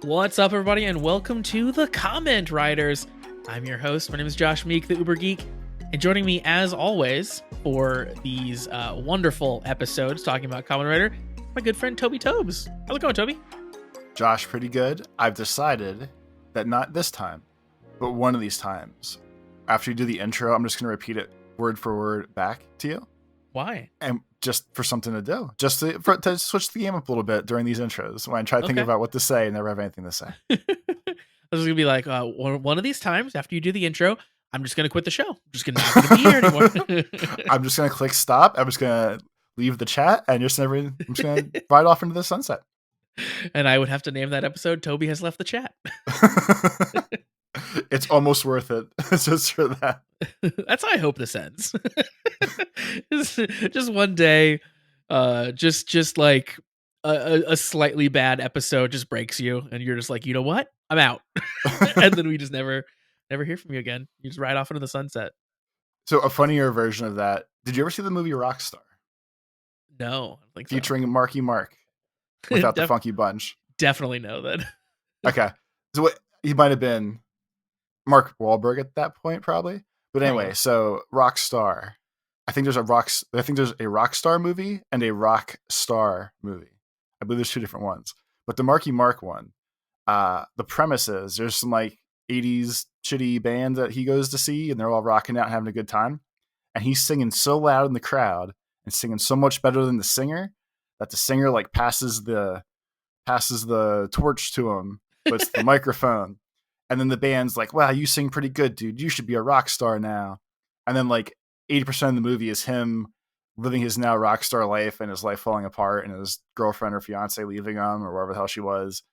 What's up, everybody, and welcome to the Comment Writers. I'm your host. My name is Josh Meek, the Uber Geek, and joining me, as always, for these wonderful episodes talking about Kamen Rider, my good friend Toby Tobes. How's it going, Toby? Josh, pretty good. I've decided that not this time, but one of these times, after you do the intro, I'm just going to repeat it word for word back to you. Why? And just for something to do. Just to switch the game up a little bit during these intros when I try to think about what to say and never have anything to say. I was going to be like, one of these times, after you do the intro, I'm just going to quit the show. I'm just not going to be here anymore. I'm just going to click stop. I'm just going to leave the chat and I'm just going to ride off into the sunset. And I would have to name that episode Toby Has Left the Chat. It's almost worth it just for that. That's how I hope this ends. just one day, just like a slightly bad episode just breaks you, and you're just like, you know what? I'm out. And then we just never hear from you again. You just ride off into the sunset. So a funnier version of that. Did you ever see the movie Rockstar? No, I don't think so. Featuring Marky Mark without the Funky Bunch. Definitely know that. Okay. So he might have been Mark Wahlberg at that point, probably. But anyway, So Rockstar. I think there's a Rockstar movie and a Rockstar movie. I believe there's two different ones. But the Marky Mark one, the premise is there's some like 80s shitty band that he goes to see and they're all rocking out and having a good time. And he's singing so loud in the crowd and singing so much better than the singer that the singer like passes the torch to him, but it's the microphone. And then the band's like, wow, you sing pretty good, dude. You should be a rock star now. And then like 80% of the movie is him living his now rock star life and his life falling apart and his girlfriend or fiance leaving him or wherever the hell she was.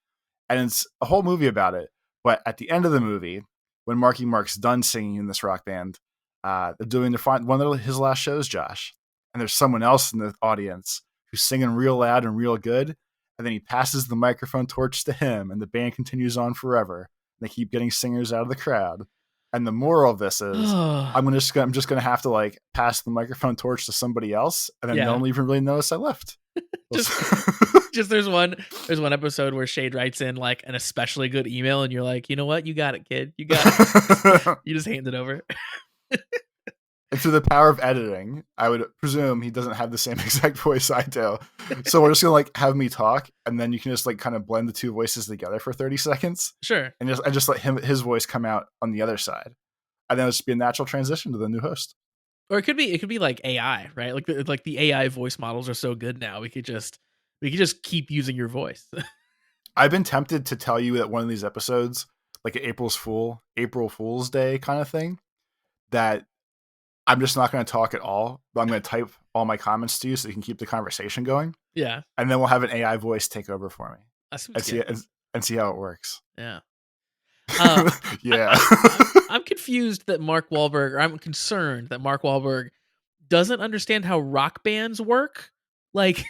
And it's a whole movie about it. But at the end of the movie, when Marky Mark's done singing in this rock band, they're doing one of his last shows, Josh. And there's someone else in the audience who's singing real loud and real good. And then he passes the microphone torch to him and the band continues on forever. They keep getting singers out of the crowd. And the moral of this is I'm just gonna have to like pass the microphone torch to somebody else, and then no one even really notice I left. just there's one episode where Shade writes in like an especially good email, and you're like, you know what, you got it, kid, you got it. You just hand it over. And through the power of editing, I would presume he doesn't have the same exact voice I do. So we're just gonna like have me talk, and then you can just like kind of blend the two voices together for 30 seconds. Sure. And just let his voice come out on the other side. And then it'll just be a natural transition to the new host. Or it could be like AI, right? Like the AI voice models are so good now. We could just keep using your voice. I've been tempted to tell you that one of these episodes, like an April Fool's Day kind of thing, that I'm just not going to talk at all, but I'm going to type all my comments to you so you can keep the conversation going. Yeah. And then we'll have an AI voice take over for me and see how it works. Yeah. Yeah. I'm confused that Mark Wahlberg, or I'm concerned that Mark Wahlberg doesn't understand how rock bands work. Like,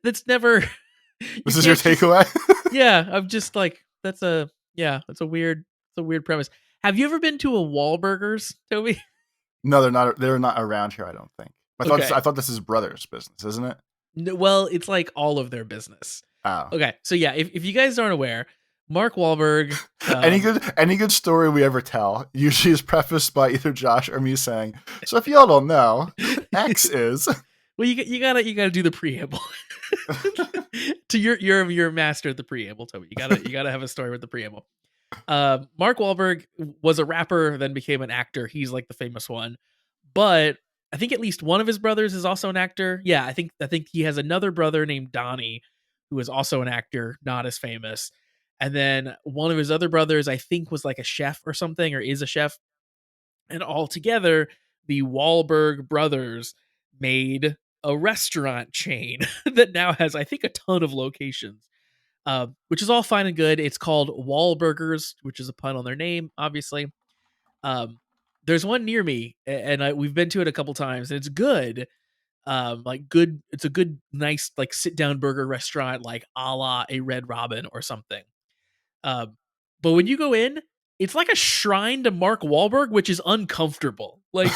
that's never. This is your takeaway? Yeah. I'm just like, that's a weird premise. Have you ever been to a Wahlburgers, Toby? No, they're not. They're not around here, I don't think. I thought this is brother's business, isn't it? No, well, it's like all of their business. Oh. Okay, so yeah, if you guys aren't aware, Mark Wahlberg. Any good story we ever tell usually is prefaced by either Josh or me saying, "So if y'all don't know, X is." Well, you gotta do the preamble. To your master at the preamble, Toby. You gotta have a story with the preamble. Mark Wahlberg was a rapper, then became an actor. He's like the famous one, but I think at least one of his brothers is also an actor. Yeah, I think he has another brother named Donnie, who is also an actor, not as famous. And then one of his other brothers, I think, was like a chef or something, or is a chef. And all together, the Wahlberg brothers made a restaurant chain that now has, I think, a ton of locations. Which is all fine and good. It's called Wahlburgers, which is a pun on their name, obviously. There's one near me, and we've been to it a couple times, and it's good. It's a good, nice, like sit down burger restaurant, like a la a Red Robin or something. But when you go in, it's like a shrine to Mark Wahlberg, which is uncomfortable. Like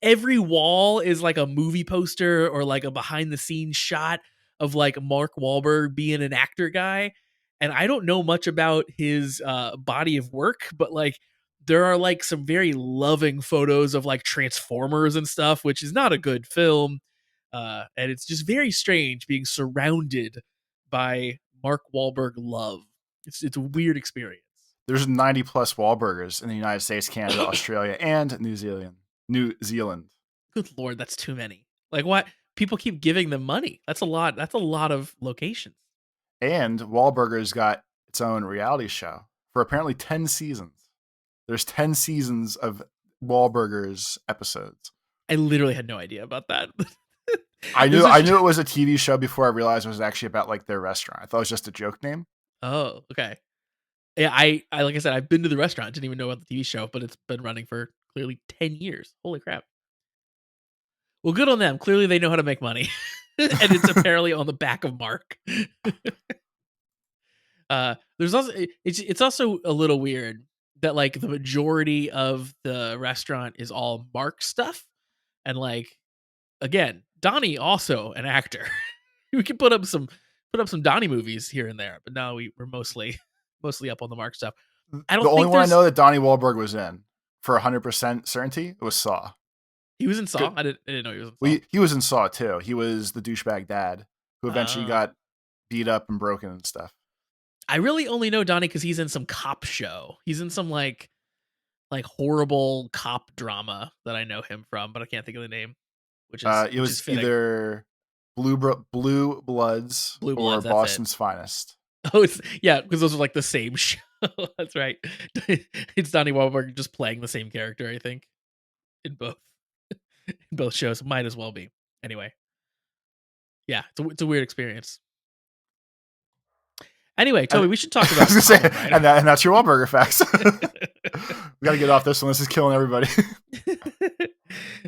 every wall is like a movie poster or like a behind the scenes shot of like Mark Wahlberg being an actor guy. and I don't know much about his body of work, but like there are like some very loving photos of like Transformers and stuff, which is not a good film. And it's just very strange being surrounded by Mark Wahlberg love. It's a weird experience. There's 90 plus Wahlburgers in the United States, Canada, Australia, and New Zealand. New Zealand. Good Lord, that's too many. Like what? People keep giving them money. That's a lot. That's a lot of locations. And Wahlburgers got its own reality show for apparently 10 seasons. There's 10 seasons of Wahlburgers episodes. I literally had no idea about that. I knew it was a TV show before I realized it was actually about like their restaurant. I thought it was just a joke name. Oh, okay. Yeah, I like I said, I've been to the restaurant. Didn't even know about the TV show, but it's been running for clearly 10 years. Holy crap. Well, good on them. Clearly they know how to make money. And it's apparently on the back of Mark. There's also it's also a little weird that like the majority of the restaurant is all Mark stuff. And like again, Donnie also an actor. We could put up some Donnie movies here and there, but now we're mostly up on the Mark stuff. I don't The think only one I know that Donnie Wahlberg was in for 100% certainty it was Saw. He was in Saw. I didn't know he was in Saw. He was in Saw too. He was the douchebag dad who eventually got beat up and broken and stuff. I really only know Donnie because he's in some cop show. He's in some like horrible cop drama that I know him from, but I can't think of the name. Which is it was either Blue Bloods or Boston's Finest. Oh, because those are like the same show. That's right. It's Donnie Wahlberg just playing the same character, I think, in both shows. Might as well be. Anyway, yeah, it's a weird experience. Anyway, Toby, we should talk about. I was gonna say, and that's your Wahlburger facts. We gotta get off this one. This is killing everybody.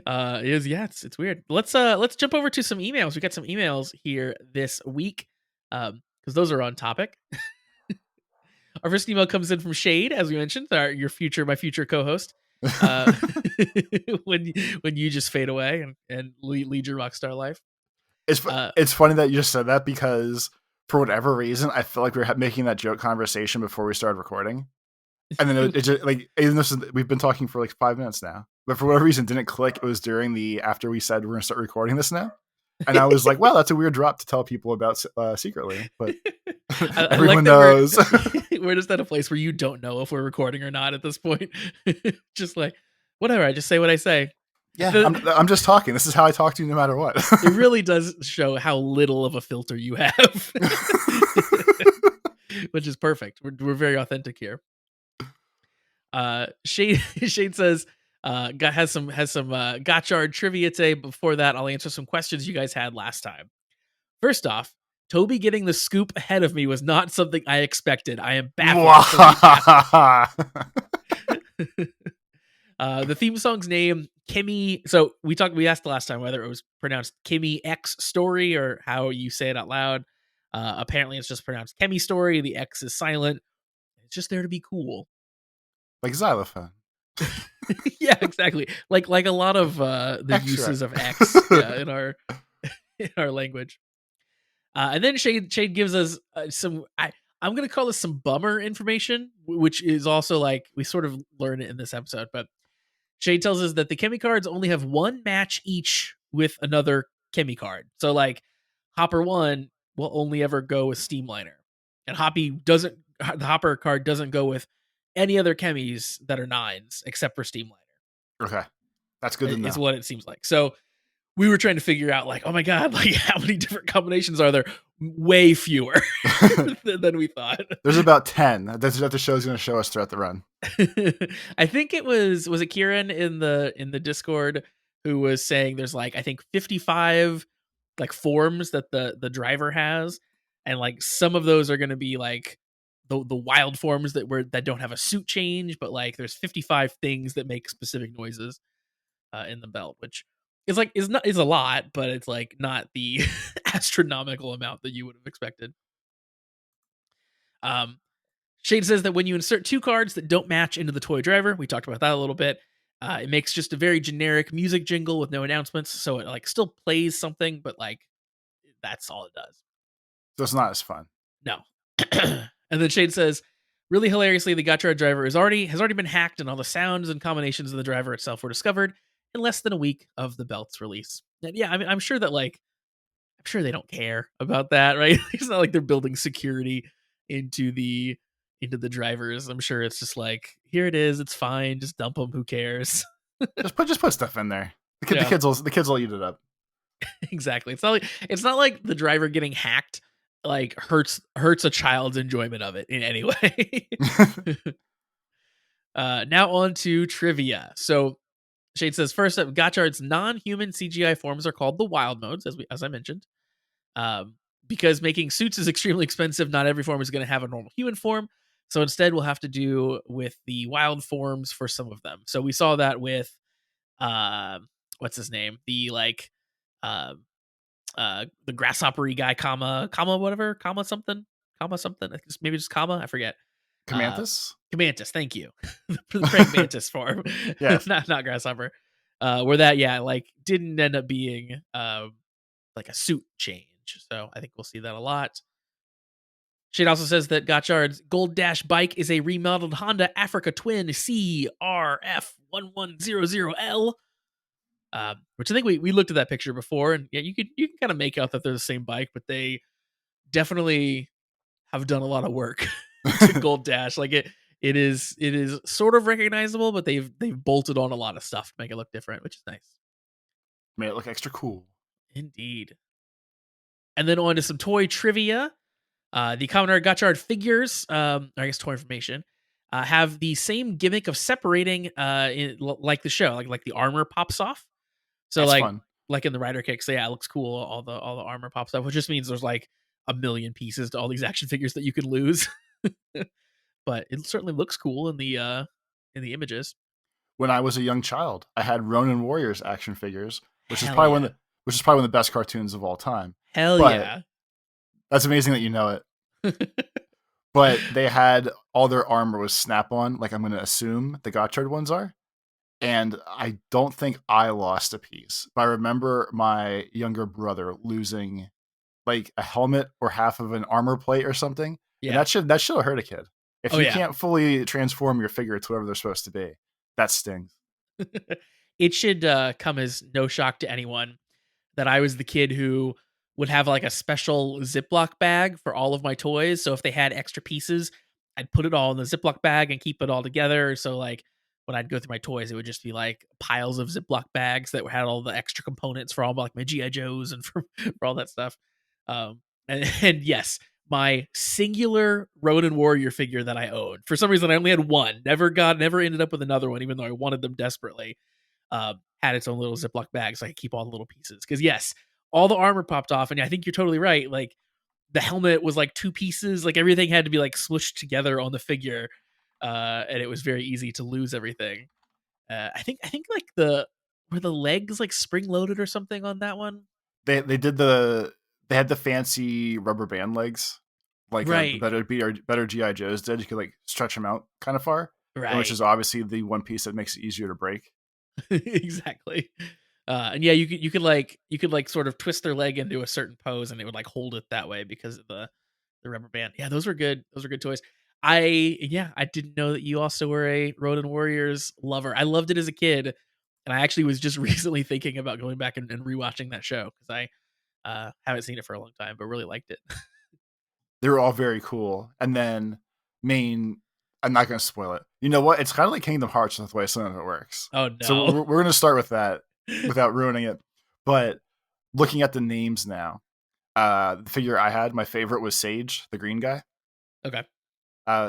It's weird. Let's jump over to some emails. We got some emails here this week, because those are on topic. Our first email comes in from Shade, as we mentioned, my future co-host. When you just fade away and lead your rock star life. It's funny that you just said that because for whatever reason, I feel like we were making that joke conversation before we started recording. And then it just like, we've been talking for like 5 minutes now, but for whatever reason, it didn't click. It was after we said we're going to start recording this now. And I was like, wow, that's a weird drop to tell people about secretly, but everyone knows. We're just at a place where you don't know if we're recording or not at this point. Just like, whatever, I just say what I say. Yeah, I'm just talking. This is how I talk to you no matter what. It really does show how little of a filter you have. Which is perfect. We're very authentic here. Shade says has some Gotchard trivia today. Before that, I'll answer some questions you guys had last time. First off, Toby getting the scoop ahead of me was not something I expected. I am baffled. The theme song's name, Kimmy. So we asked last time whether it was pronounced Kimmy X Story or how you say it out loud. Apparently it's just pronounced Kimmy Story. The X is silent. It's just there to be cool. Like xylophone. Yeah, exactly. Like a lot of the Extra. uses of X in our language. And then Shade gives us some. I'm gonna call this some bummer information, which is also like we sort of learn it in this episode. But Shade tells us that the Chemi cards only have one match each with another Chemi card. So like Hopper 1 will only ever go with Steamliner, and the Hopper card doesn't go with any other Chemis that are 9s except for Steamliner. Okay, that's good to know. Is what it seems like. So we were trying to figure out like, oh my god, like how many different combinations are there? Way fewer than we thought. There's about 10. That's what the show's going to show us throughout the run. I think it was it Kieran in the Discord who was saying there's like I think 55 like forms that the driver has, and like some of those are going to be like the wild forms that don't have a suit change, but like there's 55 things that make specific noises in the belt, which is a lot, but it's like not the astronomical amount that you would have expected. Shade says that when you insert 2 cards that don't match into the toy driver, we talked about that a little bit, it makes just a very generic music jingle with no announcements, so it like still plays something, but like that's all it does. So it's not as fun. No. And then Shade says, really hilariously, the Gotchard driver has already been hacked, and all the sounds and combinations of the driver itself were discovered in less than a week of the belt's release. And yeah, I mean, I'm sure that I'm sure they don't care about that, right? It's not like they're building security into the drivers. I'm sure it's just like, here it is, it's fine, just dump them. Who cares? Just put stuff in there. Yeah, The kids will eat it up. exactly. It's not like the driver getting hacked like hurts a child's enjoyment of it in any way. Now on to trivia. So Shade says first up, Gotchard's non-human CGI forms are called the wild modes, as I mentioned. Um, because making suits is extremely expensive, not every form is going to have a normal human form. So instead, we'll have to do with the wild forms for some of them. So we saw that with uh, what's his name, the like uh, the grasshoppery guy, whatever, comma something. I think maybe just comma. I forget. Camanthus? Camantis, thank you. For the praying mantis form. Yes. not grasshopper. Where that, yeah, like didn't end up being like a suit change. So I think we'll see that a lot. Shade also says that Gotchard's Gold Dash bike is a remodeled Honda Africa Twin CRF1100L. Which I think we looked at that picture before, and yeah, you can kind of make out that they're the same bike, but they definitely have done a lot of work to Gold Dash. Like it is sort of recognizable, but they've bolted on a lot of stuff to make it look different, which is nice. Made it look extra cool. Indeed. And then on to some toy trivia. The Kamen Gotchard figures, I guess toy information, have the same gimmick of separating, like the show, like the armor pops off. So That's fun. like in the Rider Kick, so yeah, it looks cool. All the armor pops off, which just means there's like a million pieces to all these action figures that you can lose. But it certainly looks cool in the images. When I was a young child, I had Ronin Warriors action figures, which is Hell probably yeah. one of the best cartoons of all time. Hell But yeah. that's amazing that you know it. But they had all their armor was snap-on, like I'm going to assume the Gotchard ones are. And I don't think I lost a piece. But I remember my younger brother losing like a helmet or half of an armor plate or something. And Yeah. that should hurt a kid. If Oh you yeah. can't fully transform your figure to whoever they're supposed to be, that stings. It should come as no shock to anyone that I was the kid who would have like a special Ziploc bag for all of my toys. So if they had extra pieces, I'd put it all in the Ziploc bag and keep it all together. So like when I'd go through my toys, it would just be like piles of Ziploc bags that had all the extra components for all like my GI Joes and for all that stuff. And yes, my singular Ronin Warrior figure that I owned. For some reason, I only had one. Never ended up with another one, even though I wanted them desperately. Had its own little Ziploc bag so I could keep all the little pieces. Because yes, all the armor popped off, and I think you're totally right. Like the helmet was like two pieces. Like everything had to be like smushed together on the figure, and it was very easy to lose everything. I think like were the legs like spring loaded or something on that one. They had the fancy rubber band legs, like the Right, better GI Joes did. You could like stretch them out kind of far, and which right, is obviously the one piece that makes it easier to break. exactly. And yeah, you could like sort of twist their leg into a certain pose, and it would like hold it that way because of the rubber band. Yeah, those were good. Those were good toys. I didn't know that you also were a Ronin Warriors lover. I loved it as a kid, and I actually was just recently thinking about going back and rewatching that show because I haven't seen it for a long time, but really liked it. They were all very cool. And then main, I'm not going to spoil it. You know what? It's kind of like Kingdom Hearts with the way some of it works. Oh So no. we're going to start with that without ruining it. But looking at the names now, the figure I had, my favorite was Sage, the green guy. Okay.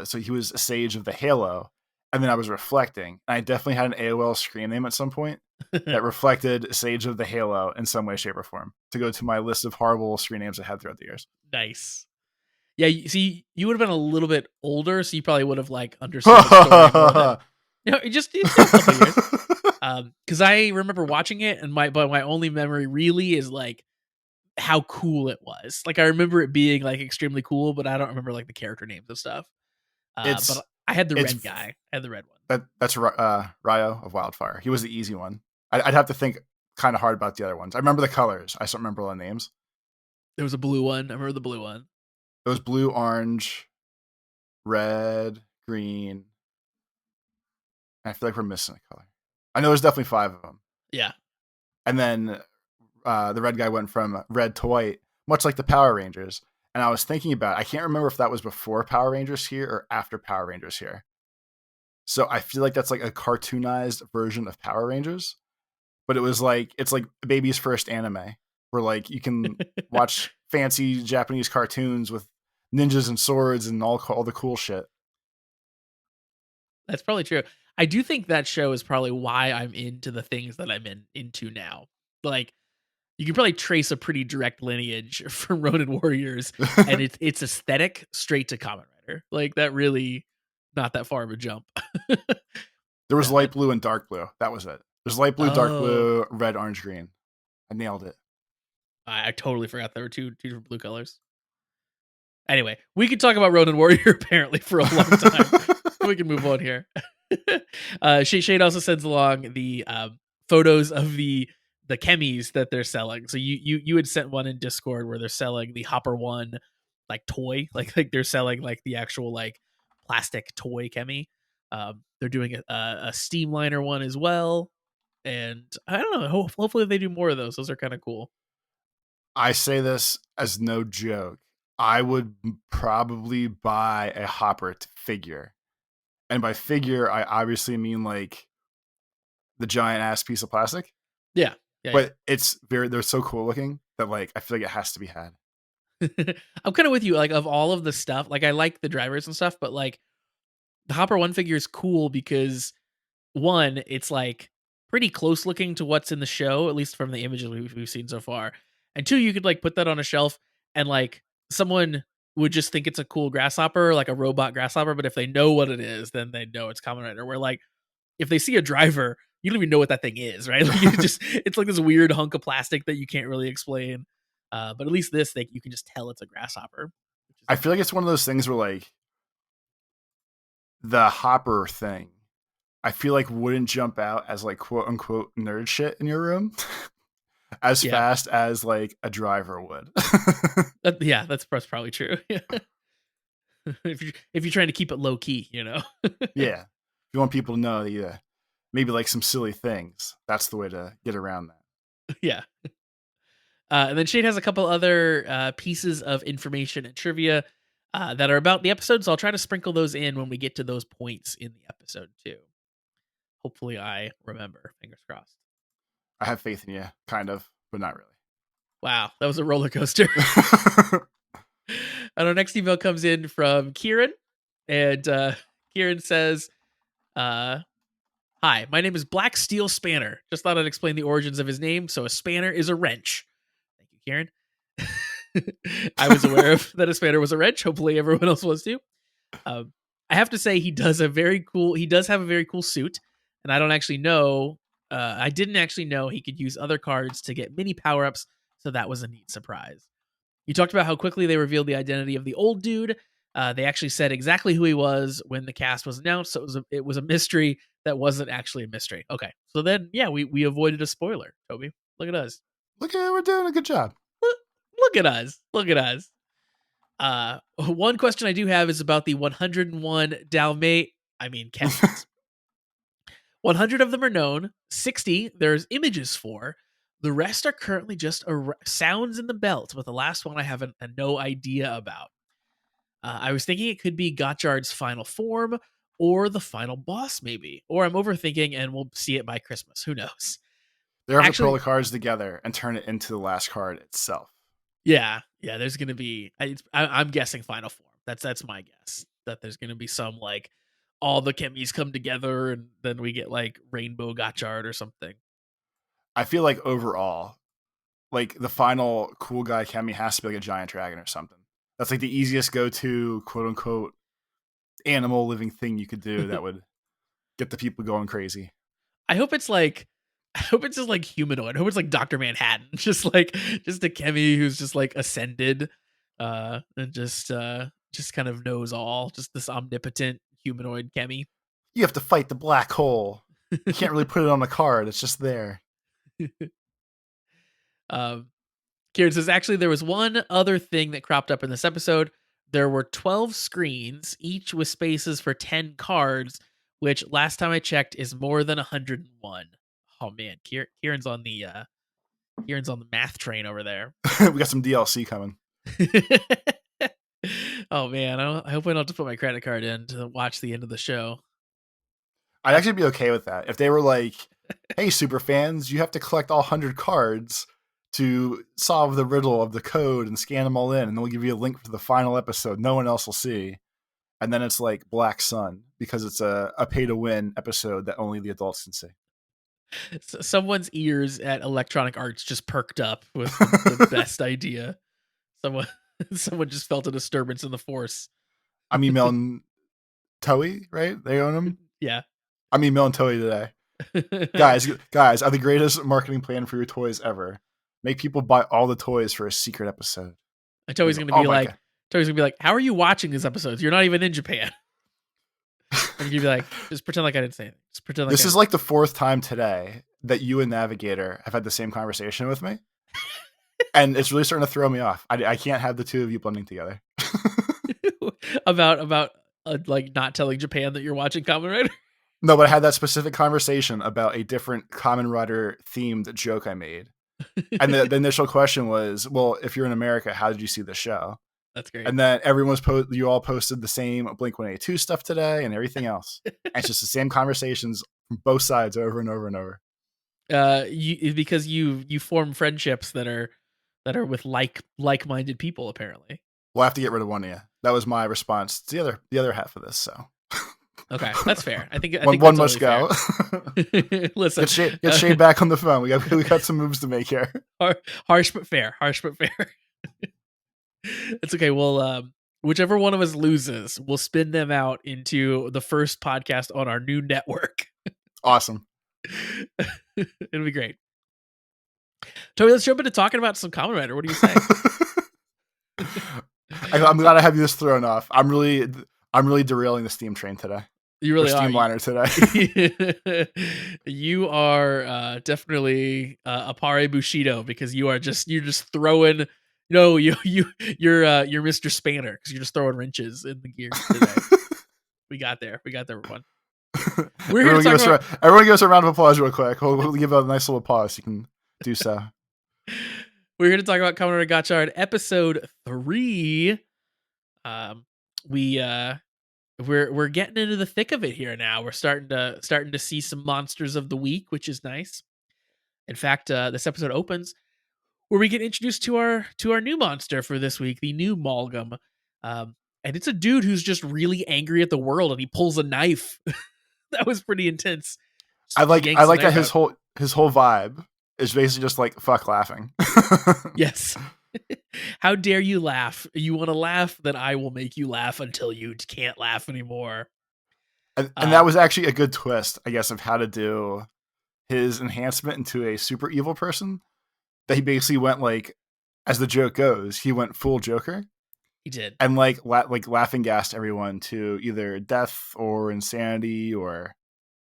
So he was a Sage of the Halo. And then I was reflecting. And I definitely had an AOL screen name at some point that reflected Sage of the Halo in some way, shape, or form to go to my list of horrible screen names I had throughout the years. Nice. Yeah, see, you would have been a little bit older, so you probably would have like understood the story more than just a couple years. Because I remember watching it, and my only memory really is like how cool it was. Like I remember it being like extremely cool, but I don't remember like the character names and stuff. But it's I had the it's red guy. I had the red one. that's Ryo of Wildfire. He was the easy one. I'd have to think kind of hard about the other ones. I remember the colors. I just don't remember all the names. There was a blue one. I remember the blue one. It was blue, orange. red, green. I feel like we're missing a color. I know there's definitely 5 of them. Yeah. And then the red guy went from red to white, much like the Power Rangers. And I was thinking about it. I can't remember if that was before Power Rangers here or after Power Rangers here. So I feel like that's like a cartoonized version of Power Rangers. But it was like, it's like baby's first anime where like you can watch fancy Japanese cartoons with ninjas and swords and all the cool shit. That's probably true. I do think that show is probably why I'm into the things that I'm into now. Like, you can probably trace a pretty direct lineage from Ronin Warriors, and it's aesthetic straight to Kamen Rider. Like, that really not that far of a jump. There was light blue and dark blue. That was it. There's light blue, dark Oh. blue, red, orange, green. I nailed it. I totally forgot there were two different blue colors. Anyway, we could talk about Ronin Warrior apparently for a long time. We can move on here. Shade also sends along the photos of the chemis that they're selling. So you had sent one in Discord where they're selling the Hopper One like toy, like they're selling like the actual like plastic toy chemi. They're doing a Steamliner one as well, and I don't know. Hopefully they do more of those. Those are kind of cool. I say this as no joke. I would probably buy a Hopper figure. And by figure, I obviously mean like the giant ass piece of plastic. Yeah. But they're so cool looking that like I feel like it has to be had. I'm kind of with you. Like, of all of the stuff, like I like the drivers and stuff, but like the Hopper One figure is cool because one, it's like pretty close looking to what's in the show, at least from the images we've seen so far. And two, you could like put that on a shelf and like someone would just think it's a cool grasshopper, like a robot grasshopper. But if they know what it is, then they know it's Kamen Rider. Where like if they see a driver, you don't even know what that thing is, right? Like it's like this weird hunk of plastic that you can't really explain. But at least this thing, you can just tell it's a grasshopper. I feel like it's one of those things where like the Hopper thing, I feel like wouldn't jump out as like quote unquote nerd shit in your room as fast as like a driver would. Yeah, that's probably true. if you're trying to keep it low key, you know. Yeah, if you want people to know that maybe like some silly things, that's the way to get around that. Yeah. And then Shade has a couple other pieces of information and trivia that are about the episode, so I'll try to sprinkle those in when we get to those points in the episode too. Hopefully I remember. Fingers crossed. I have faith in you, kind of, but not really. Wow, that was a roller coaster. And our next email comes in from Kieran, and Kieran says, hi, my name is Black Steel Spanner. Just thought I'd explain the origins of his name. So a spanner is a wrench. Thank you, Kieran. I was aware of that a spanner was a wrench. Hopefully everyone else was too. I have to say he does have a very cool suit, and I don't actually know. I didn't actually know he could use other cards to get mini power-ups, so that was a neat surprise. You talked about how quickly they revealed the identity of the old dude. They actually said exactly who he was when the cast was announced, so it was a mystery that wasn't actually a mystery. Okay, so then, yeah, we avoided a spoiler, Toby. Look at us. We're doing a good job. Look at us. Look at us. One question I do have is about the 101 Kemens. 100 of them are known. 60 there's images for. The rest are currently just sounds in the belt, but the last one I have no idea about. I was thinking it could be Gotchard's final form or the final boss, maybe. Or I'm overthinking and we'll see it by Christmas. Who knows? They're going to pull the cards together and turn it into the last card itself. Yeah, there's going to be... I'm guessing final form. That's my guess. That there's going to be some, like, all the chemis come together and then we get, like, Rainbow Gotchard or something. I feel like overall, like, the final cool guy chemi has to be like a giant dragon or something. That's like the easiest go-to, quote-unquote, animal living thing you could do that would get the people going crazy. I hope it's just like humanoid. I hope it's like Dr. Manhattan. just a chemi who's just like ascended and just kind of knows all. Just this omnipotent humanoid chemi. You have to fight the black hole. You can't really put it on a card. It's just there. Kieran says, actually, there was one other thing that cropped up in this episode. there were 12 screens, each with spaces for 10 cards, which last time I checked is more than 101. Oh man, Kieran's on the math train over there. We got some DLC coming. Oh man, I hope I don't have to put my credit card in to watch the end of the show. I'd actually be okay with that if they were like, "Hey, super fans, you have to collect all 100 cards to solve the riddle of the code and scan them all in, and then we'll give you a link for the final episode no one else will see." And then it's like Black Sun because it's a pay-to-win episode that only the adults can see. Someone's ears at Electronic Arts just perked up with the best idea. Someone just felt a disturbance in the force. I'm emailing Toei, right? They own them? Yeah. I'm emailing Toei today. Guys, are the greatest marketing plan for your toys ever. Make people buy all the toys for a secret episode. And Toei's gonna be like, how are you watching these episodes? You're not even in Japan. And you'd be like, just pretend like I didn't say it. Just pretend like this is like the 4th time today that you and Navigator have had the same conversation with me. And it's really starting to throw me off. I can't have the two of you blending together. about like not telling Japan that you're watching Kamen Rider? No, but I had that specific conversation about a different Kamen Rider themed joke I made. And the initial question was, well, if you're in America, how did you see the show? That's great. And then you all posted the same Blink-182 stuff today and everything else. And it's just the same conversations from both sides over and over and over. Because you form friendships that are with like-minded people, apparently. We'll have to get rid of one of you. That was my response to the other half of this. So okay, that's fair. I think one must go. Listen, get Shade back on the phone. We got some moves to make here. Harsh but fair. It's okay. Well, whichever one of us loses, we'll spin them out into the first podcast on our new network. Awesome. It'll be great. Toby, let's jump into talking about some Kamen Rider. What do you say? I'm glad I have this thrown off. I'm really derailing the steam train today. You really are. Steamliner today. You are definitely a pare bushido because you're just throwing. No, you're Mr. Spanner because you're just throwing wrenches in the gears today. We got there, everyone. Everyone give us a round of applause real quick. We'll give a nice little pause. You can do so. We're here to talk about Kamen Rider Gotchard episode 3. We're getting into the thick of it here now. We're starting to see some monsters of the week, which is nice. In fact, this episode opens where we get introduced to our new monster for this week, the new Malgam. And it's a dude who's just really angry at the world, and he pulls a knife. That was pretty intense. I like that his whole vibe is basically just like fuck laughing. Yes. How dare you laugh? You want to laugh? Then I will make you laugh until you can't laugh anymore. And that was actually a good twist, I guess, of how to do his enhancement into a super evil person. That he basically went like, as the joke goes, he went full Joker. He did, and like laughing gassed everyone to either death or insanity, or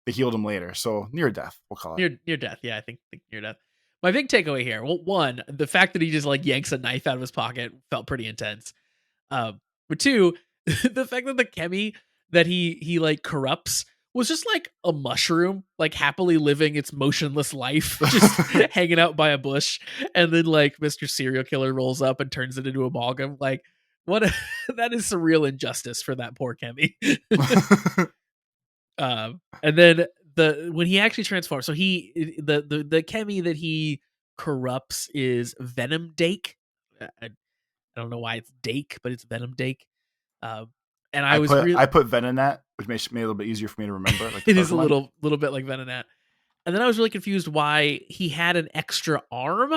they healed him later. So near death, we'll call it near death. Yeah, I think near death. My big takeaway here, well, one, the fact that he just like yanks a knife out of his pocket felt pretty intense. But two, the fact that the Kemi that he like corrupts was just like a mushroom, like happily living its motionless life, just hanging out by a bush. And then like Mr. Serial Killer rolls up and turns it into a Malgam. Like, that is some real injustice for that poor Kemi. And then when he actually transforms, so the Kemi that he corrupts is Venom Dake. I don't know why it's Dake, but it's Venom Dake. And I put Venonat, which makes it a little bit easier for me to remember. Like it is a little bit like Venonat. And then I was really confused why he had an extra arm,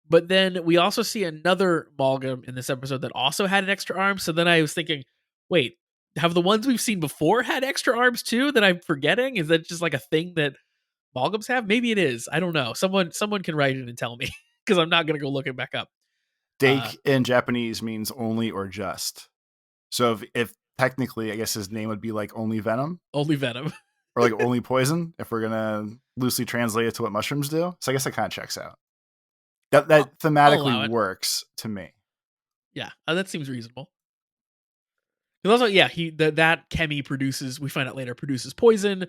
but then we also see another Malgam in this episode that also had an extra arm. So then I was thinking, wait, have the ones we've seen before had extra arms too that I'm forgetting? Is that just like a thing that Malgams have? Maybe it is. I don't know. Someone can write it and tell me because I'm not going to go look it back up. Dake in Japanese means only or just. So if technically, I guess his name would be like only Venom. Only Venom. Or like only poison, if we're going to loosely translate it to what mushrooms do. So I guess that kind of checks out. That thematically works to me. Yeah, that seems reasonable. Because also, yeah, that Kemi produces. We find out later produces poison.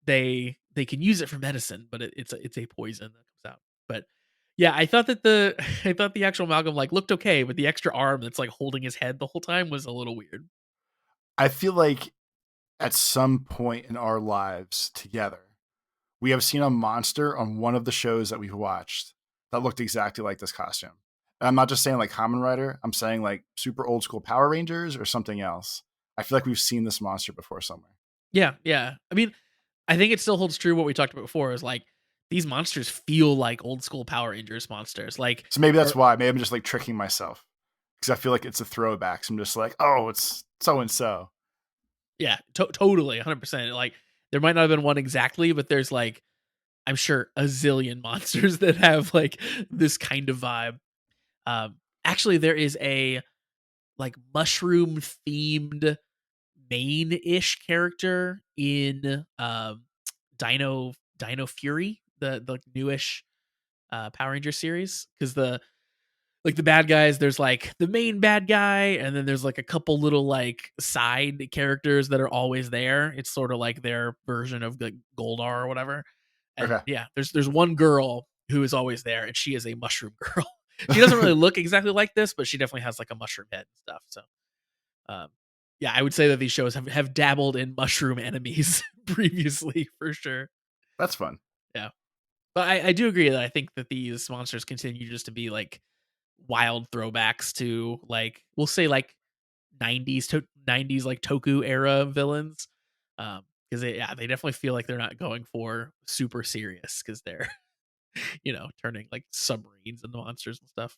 They can use it for medicine, but it's a poison that comes out. But yeah, I thought that the I thought the actual Malcolm like looked okay, but the extra arm that's like holding his head the whole time was a little weird. I feel like at some point in our lives together, we have seen a monster on one of the shows that we've watched that looked exactly like this costume. And I'm not just saying like Kamen Rider, I'm saying like super old school Power Rangers or something else. I feel like we've seen this monster before somewhere. Yeah, yeah. I mean, I think it still holds true what we talked about before is like these monsters feel like old school Power Rangers monsters. Like, So maybe that's or why. Maybe I'm just like tricking myself because I feel like it's a throwback. So I'm just like, oh, it's so and so. yeah, totally, 100%. Like, there might not have been one exactly, but there's like I'm sure a zillion monsters that have like this kind of vibe. Actually, there is a like mushroom themed main-ish character in Dino Fury, the newish Power Ranger series, because the bad guys, there's like the main bad guy, and then there's like a couple little like side characters that are always there. It's sort of like their version of the Goldar or whatever. And Okay. yeah, there's one girl who is always there, and she is a mushroom girl. She doesn't really look exactly like this, but she definitely has like a mushroom head and stuff. So um, yeah, I would say that these shows have dabbled in mushroom enemies previously for sure. That's fun. Yeah, but I do agree that I think that these monsters continue just to be like wild throwbacks to like we'll say like 90s like toku era villains. Because they definitely feel like they're not going for super serious because they're turning like submarines into monsters and stuff.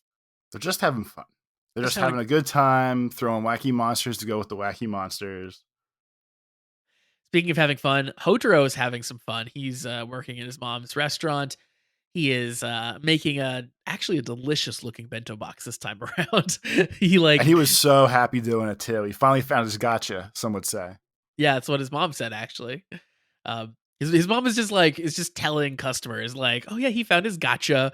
They're just having fun. They're Just just having having a good time throwing wacky monsters to go with the wacky monsters. Speaking of having fun, Hotaro is having some fun. He's working in his mom's restaurant. He is making actually a delicious looking bento box this time around. he And like he was so happy doing it too. He finally found his gotcha, some would say. Yeah, that's what his mom said actually. His mom is just telling customers like, "Oh yeah, he found his gotcha."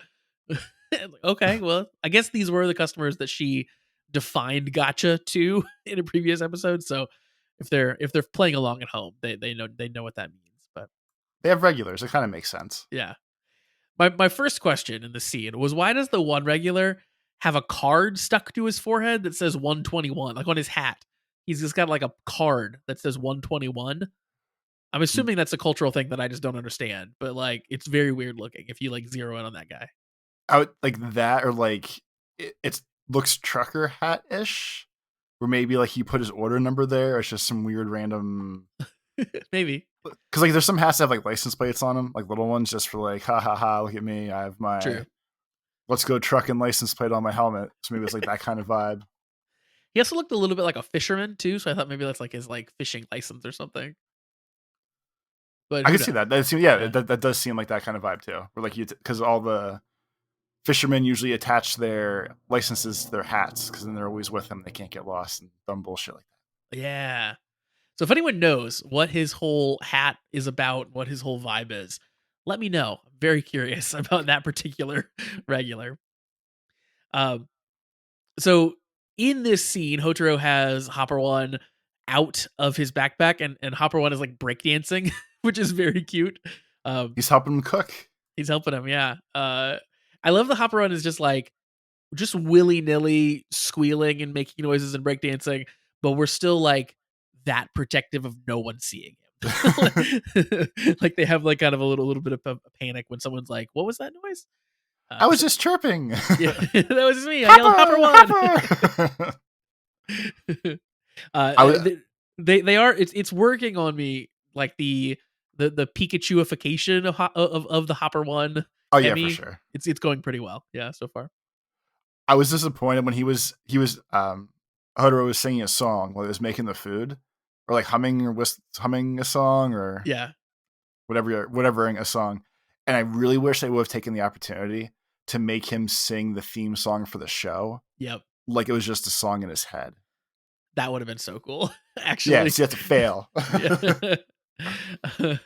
Okay, well, I guess these were the customers that she defined gotcha to in a previous episode. So if they're playing along at home, they know what that means. But They have regulars. It kind of makes sense. yeah, my first question in the scene was why does the one regular have a card stuck to his forehead that says 121, like on his hat? He's just got like a card that says 121. I'm assuming that's a cultural thing that I just don't understand, but like it's very weird looking if you like zero in on that guy. I would like that, or like it looks trucker hat ish, where maybe like he put his order number there. Or it's just some weird random. Maybe. Because like there's some hats that have like license plates on them, like little ones, just for like ha ha ha. Look at me, I have my True. let's go trucking license plate on my helmet. So maybe it's like that kind of vibe. He also looked a little bit like a fisherman too, so I thought maybe that's like his like fishing license or something. But I who can see knows? that. Yeah. That does seem like that kind of vibe too. Where like you, because all the fishermen usually attach their licenses to their hats because then they're always with them. They can't get lost and dumb bullshit like Yeah. So if anyone knows what his whole hat is about, what his whole vibe is, let me know. I'm very curious about that particular regular. Um, so in this scene, Hotaro has Hopper One out of his backpack, and Hopper One is like breakdancing, which is very cute. Um, he's helping them cook. he's helping him, yeah. I love the Hopper One is just willy nilly squealing and making noises and breakdancing, but we're still like that protective of no one seeing him. Like they have like kind of a little bit of a panic when someone's like, "What was that noise?" I was 'Cause just chirping. yeah, that was just me. I yelled Hopper Hopper! One. I was, They are it's working on me like the Pikachouification of the Hopper One oh yeah, for Emmy. sure. It's going pretty well, yeah, so far. I was disappointed when he was Hodoro was singing a song while he was making the food, or like humming a song, or Yeah, whatevering a song. And I really wish they would have taken the opportunity to make him sing the theme song for the show, yep, like it was just a song in his head. that would have been so cool. Yeah, Actually, so you have to fail. yeah.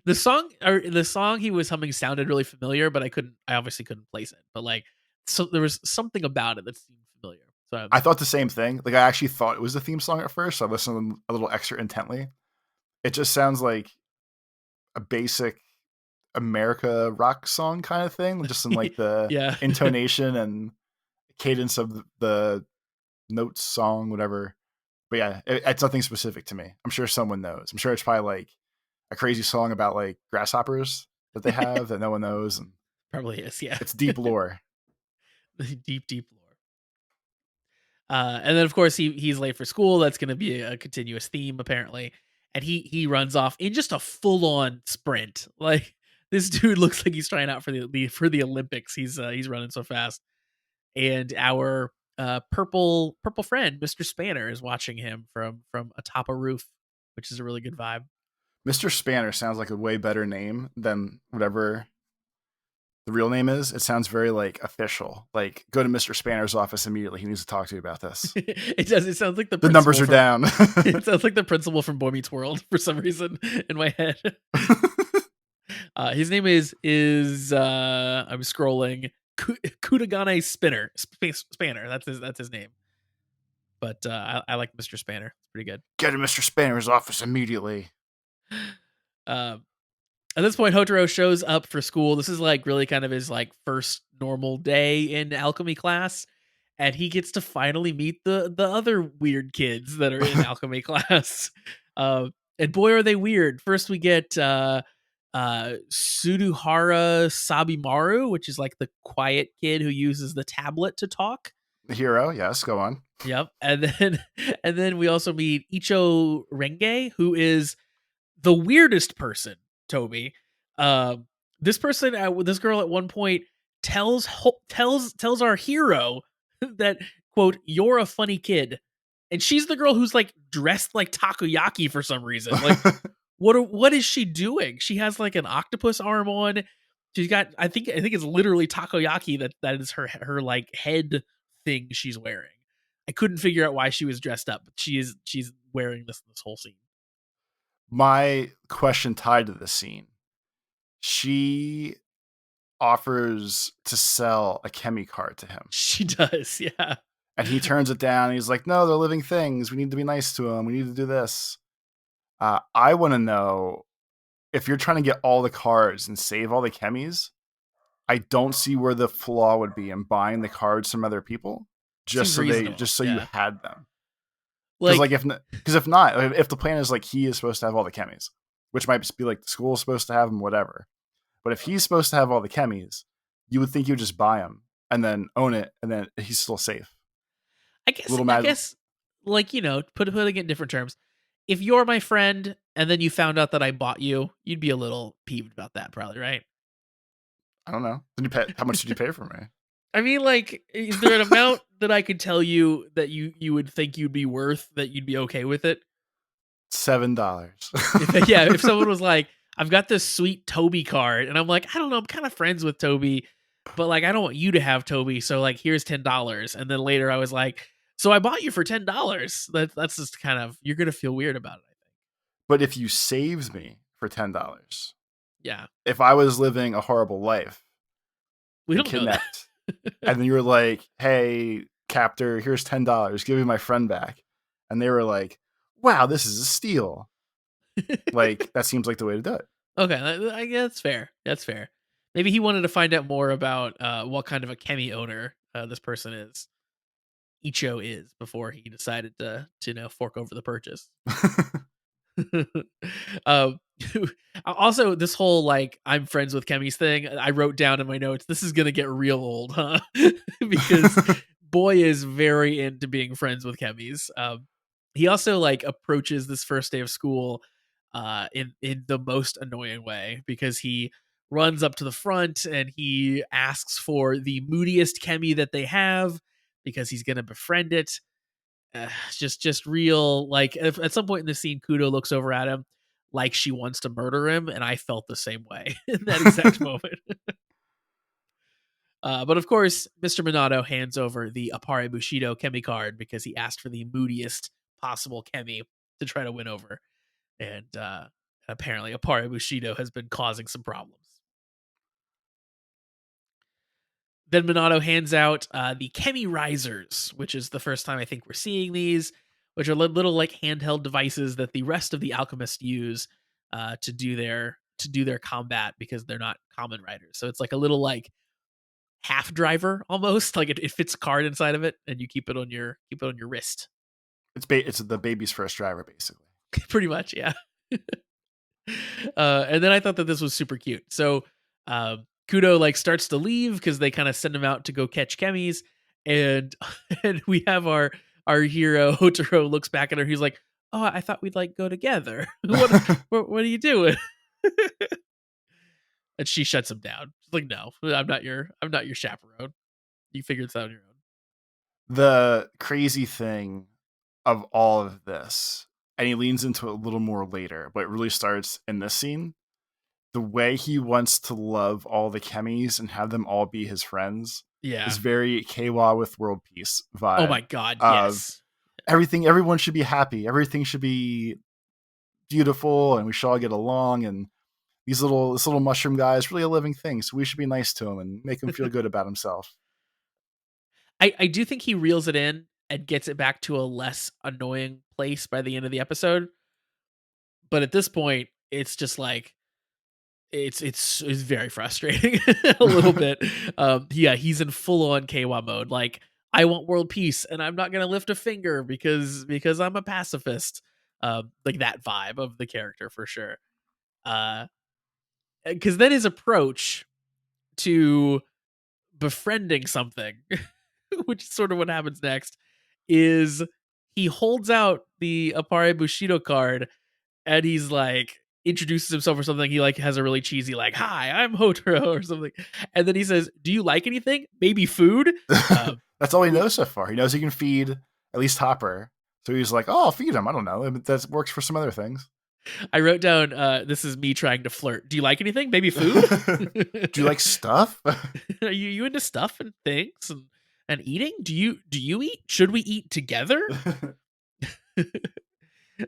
The song he was humming sounded really familiar, but I obviously couldn't place it. But like, so there was something about it that seemed familiar. So I thought the same thing. Like I actually thought it was the theme song at first. So I listened a little extra intently. It just sounds like a basic America rock song kind of thing, just in like the yeah. intonation and cadence of the notes, song, whatever. But yeah, it's nothing specific to me. I'm sure someone knows. I'm sure it's probably like a crazy song about like grasshoppers that they have that no one knows, and Probably is, yeah. it's deep lore. Deep, deep lore. And then of course he's late for school. That's going to be a continuous theme apparently. And he runs off in just a full on sprint. Like this dude looks like he's trying out for the Olympics. He's running so fast. And our purple friend, Mr. Spanner, is watching him from atop a roof, which is a really good vibe. Mr. Spanner sounds like a way better name than whatever the real name is. It sounds very like official. Like go to Mr. Spanner's office immediately. He needs to talk to you about this. It does. It sounds like The numbers are down. It sounds like the principal from Boy Meets World for some reason in my head. His name is I'm scrolling. Kutagane Spanner. That's his name. But I like Mr. Spanner. It's pretty good. Get to Mr. Spanner's office immediately. At this point, Hotaro shows up for school. This is like really kind of his like first normal day in alchemy class, and he gets to finally meet the other weird kids that are in alchemy class. And boy, are they weird. First, we get Suduhara Sabimaru, which is like the quiet kid who uses the tablet to talk. The hero, yes, go on. Yep, and then we also meet Icho Renge, who is the weirdest person. Toby, this girl at one point tells our hero that quote you're a funny kid, and she's the girl who's like dressed like takoyaki for some reason. Like what is she doing? She has like an octopus arm on. She's got I think it's literally takoyaki that is her like head thing she's wearing. I couldn't figure out why she was dressed up, but she's wearing this whole scene. My question tied to this scene. She offers to sell a Chemi card to him. She does, yeah. And he turns it down. And he's like, no, they're living things. We need to be nice to them. We need to do this. I want to know if you're trying to get all the cards and save all the Chemis, I don't see where the flaw would be in buying the cards from other people just so you had them. Because if not, if the plan is like he is supposed to have all the chemis, which might be like the school is supposed to have them, whatever. But if he's supposed to have all the chemis, you would think you would just buy them and then own it, and then he's still safe. I guess, like, you know, putting it in different terms. If you're my friend and then you found out that I bought you, you'd be a little peeved about that, probably, right? I don't know. How much did you pay for me? I mean, like, is there an amount that I could tell you that you would think you'd be worth that you'd be okay with it? $7. If someone was like, I've got this sweet Toby card, and I'm like, I don't know, I'm kind of friends with Toby, but like, I don't want you to have Toby, so like, here's $10. And then later I was like, so I bought you for $10. That's just kind of, you're gonna feel weird about it, I think. But if you saved me for $10, yeah. If I was living a horrible life, we don't kidnapped. Know that. And then you were like, hey, captor, here's $10. Give me my friend back. And they were like, wow, this is a steal. Like, that seems like the way to do it. Okay, I guess that's fair. That's fair. Maybe he wanted to find out more about what kind of a Chemi owner this person is. Icho is before he decided to fork over the purchase. Also, this whole like I'm friends with Chemi's thing, I wrote down in my notes, this is gonna get real old, huh? Because boy is very into being friends with Chemi's. He also like approaches this first day of school in the most annoying way, because he runs up to the front and he asks for the moodiest Chemi that they have because he's gonna befriend it. Just real, like at some point in the scene, Kudo looks over at him like she wants to murder him, and I felt the same way in that exact moment. But of course, Mr. Minato hands over the Appare Bushido Chemi card because he asked for the moodiest possible Chemi to try to win over, and apparently Appare Bushido has been causing some problems. then Minato hands out the Kemi Risers, which is the first time I think we're seeing these, which are little like handheld devices that the rest of the alchemists use to do their combat because they're not common riders. So it's like a little like half driver almost, like it fits a card inside of it, and you keep it on your wrist. It's the baby's first driver, basically. Pretty much, yeah. And then I thought that this was super cute. So Kudo like starts to leave because they kind of send him out to go catch Kemis, and and we have our hero Hotaro looks back at her. He's like, "Oh, I thought we'd like go together. What are you doing?" And she shuts him down. She's like, "No, I'm not your chaperone. You figure this out on your own." The crazy thing of all of this, and he leans into it a little more later, but it really starts in this scene. The way he wants to love all the Kemis and have them all be his friends Yeah. is very Keiwa with world peace vibe. Oh my god, of yes. everyone should be happy. Everything should be beautiful, and we should all get along. And this little mushroom guy is really a living thing, so we should be nice to him and make him feel good about himself. I do think he reels it in and gets it back to a less annoying place by the end of the episode. But at this point, it's just like it's very frustrating a little bit. Yeah, he's in full on KWA mode. Like, I want world peace, and I'm not gonna lift a finger because I'm a pacifist. Like that vibe of the character for sure. Because then his approach to befriending something, which is sort of what happens next, is he holds out the Appare Bushido card and he's like introduces himself or something. He like has a really cheesy like, "Hi, I'm Hotaro" or something, and then he says, "Do you like anything? Maybe food?" That's all he knows so far. He knows he can feed at least Hopper, so he's like, "Oh, I'll feed him." I don't know. That works for some other things. I wrote down, "This is me trying to flirt. Do you like anything? Maybe food? Do you like stuff? Are you into stuff and things and eating? Do you eat? Should we eat together?"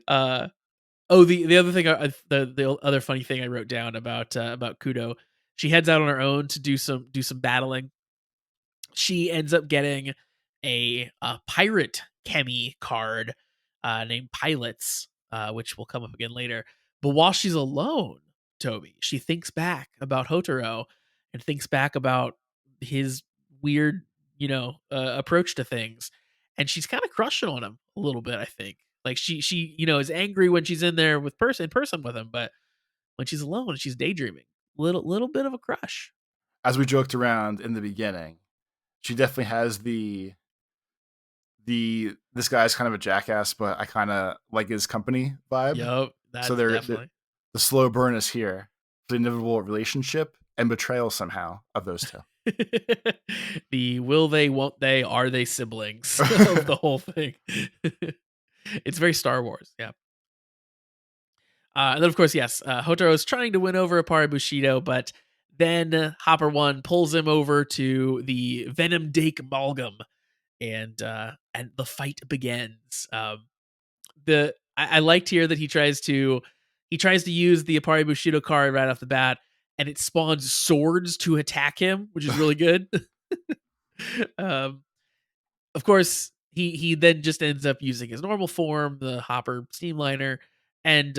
uh the other thing, the other funny thing I wrote down about Kudo, she heads out on her own to do some battling. She ends up getting a pirate Kemi card named Pilots, which will come up again later. But while she's alone, Toby, she thinks back about Hotaro and thinks back about his weird, approach to things, and she's kind of crushing on him a little bit. I think, like she is angry when she's in there with in person with him, but when she's alone and she's daydreaming, little bit of a crush. As we joked around in the beginning, she definitely has this guy's kind of a jackass, but I kind of like his company vibe. Yep, that's So definitely the slow burn is here. The inevitable relationship and betrayal somehow of those two. The will they, won't they, are they siblings of the whole thing. It's very Star Wars, yeah. And then, of course, yes, Hotaro is trying to win over Appare Bushido, but then Hopper 1 pulls him over to the Venom Dake Amalgam, and the fight begins. I liked here that he tries to use the Appare Bushido card right off the bat, and it spawns swords to attack him, which is really good. Of course, he then just ends up using his normal form, the Hopper Steamliner, and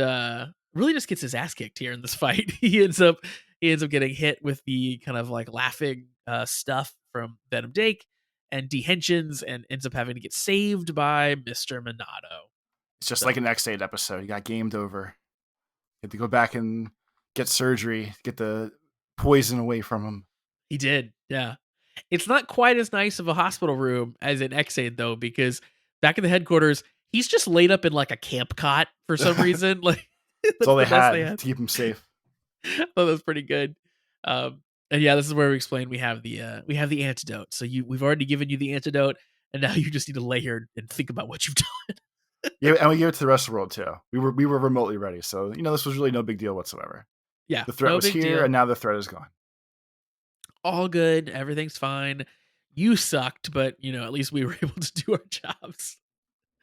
really just gets his ass kicked here in this fight. He ends up getting hit with the kind of like laughing stuff from Venom Dake and dehensions, and ends up having to get saved by Mr. Minato. It's just like an X8 episode. You got gamed over. You had to go back and get surgery, get the poison away from him. He did, yeah. It's not quite as nice of a hospital room as in X8 though, because back in the headquarters, he's just laid up in like a camp cot for some reason. Like that's all they had to keep him safe. Oh, that was pretty good. And yeah, this is where we explain we have the antidote. So we've already given you the antidote, and now you just need to lay here and think about what you've done. Yeah, and we gave it to the rest of the world too. We were remotely ready, so this was really no big deal whatsoever. Yeah, the threat was here, deal. And now the threat is gone. All good, everything's fine. You sucked, but at least we were able to do our jobs.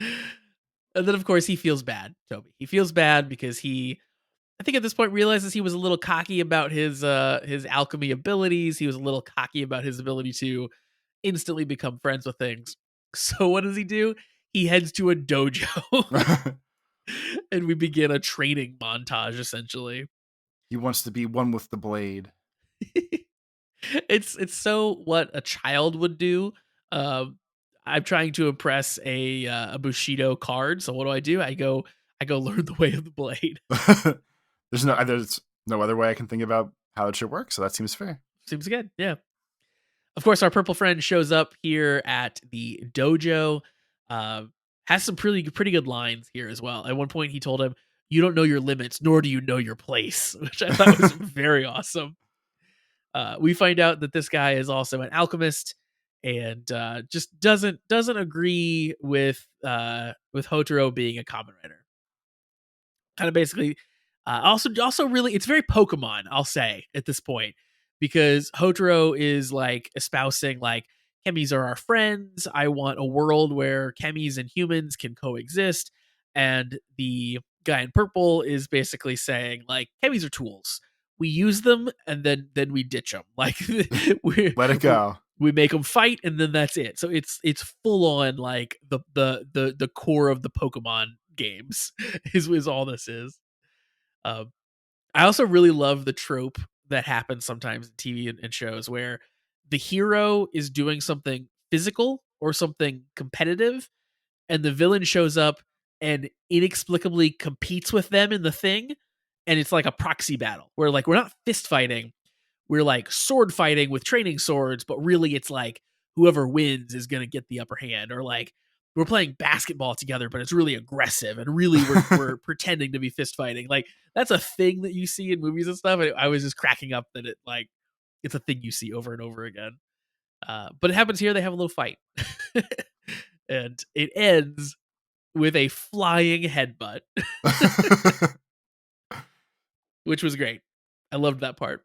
And then, of course, he feels bad, Toby. He feels bad because he I think at this point realizes he was a little cocky about his alchemy abilities. He was a little cocky about his ability to instantly become friends with things. So what does he do? He heads to a dojo and we begin a training montage essentially. He wants to be one with the blade. It's so what a child would do. Um, I'm trying to impress a Bushido card. So what do? I go learn the way of the blade. There's no other way I can think about how it should work, so that seems fair. Seems good. Yeah. Of course, our purple friend shows up here at the dojo. Uh, has some pretty good lines here as well. At one point, he told him, "You don't know your limits, nor do you know your place," which I thought was very awesome. We find out that this guy is also an alchemist and just doesn't agree with Hotaro being a common writer. Kind of basically, also really, it's very Pokemon. I'll say at this point because Hotaro is like espousing like chemis are our friends. I want a world where chemis and humans can coexist, and the guy in purple is basically saying like chemis are tools. We use them and then we ditch them. Like Let it go. we make them fight and then that's it. So it's full on like the core of the Pokemon games is all this is. Um, I also really love the trope that happens sometimes in TV and shows where the hero is doing something physical or something competitive, and the villain shows up and inexplicably competes with them in the thing, and it's like a proxy battle where like we're not fist fighting, we're like sword fighting with training swords, but really it's like whoever wins is going to get the upper hand, or like we're playing basketball together, but it's really aggressive and really we're pretending to be fist fighting. Like that's a thing that you see in movies and stuff. And I was just cracking up that it's a thing you see over and over again. But it happens here. They have a little fight, and it ends with a flying headbutt, which was great. I loved that part.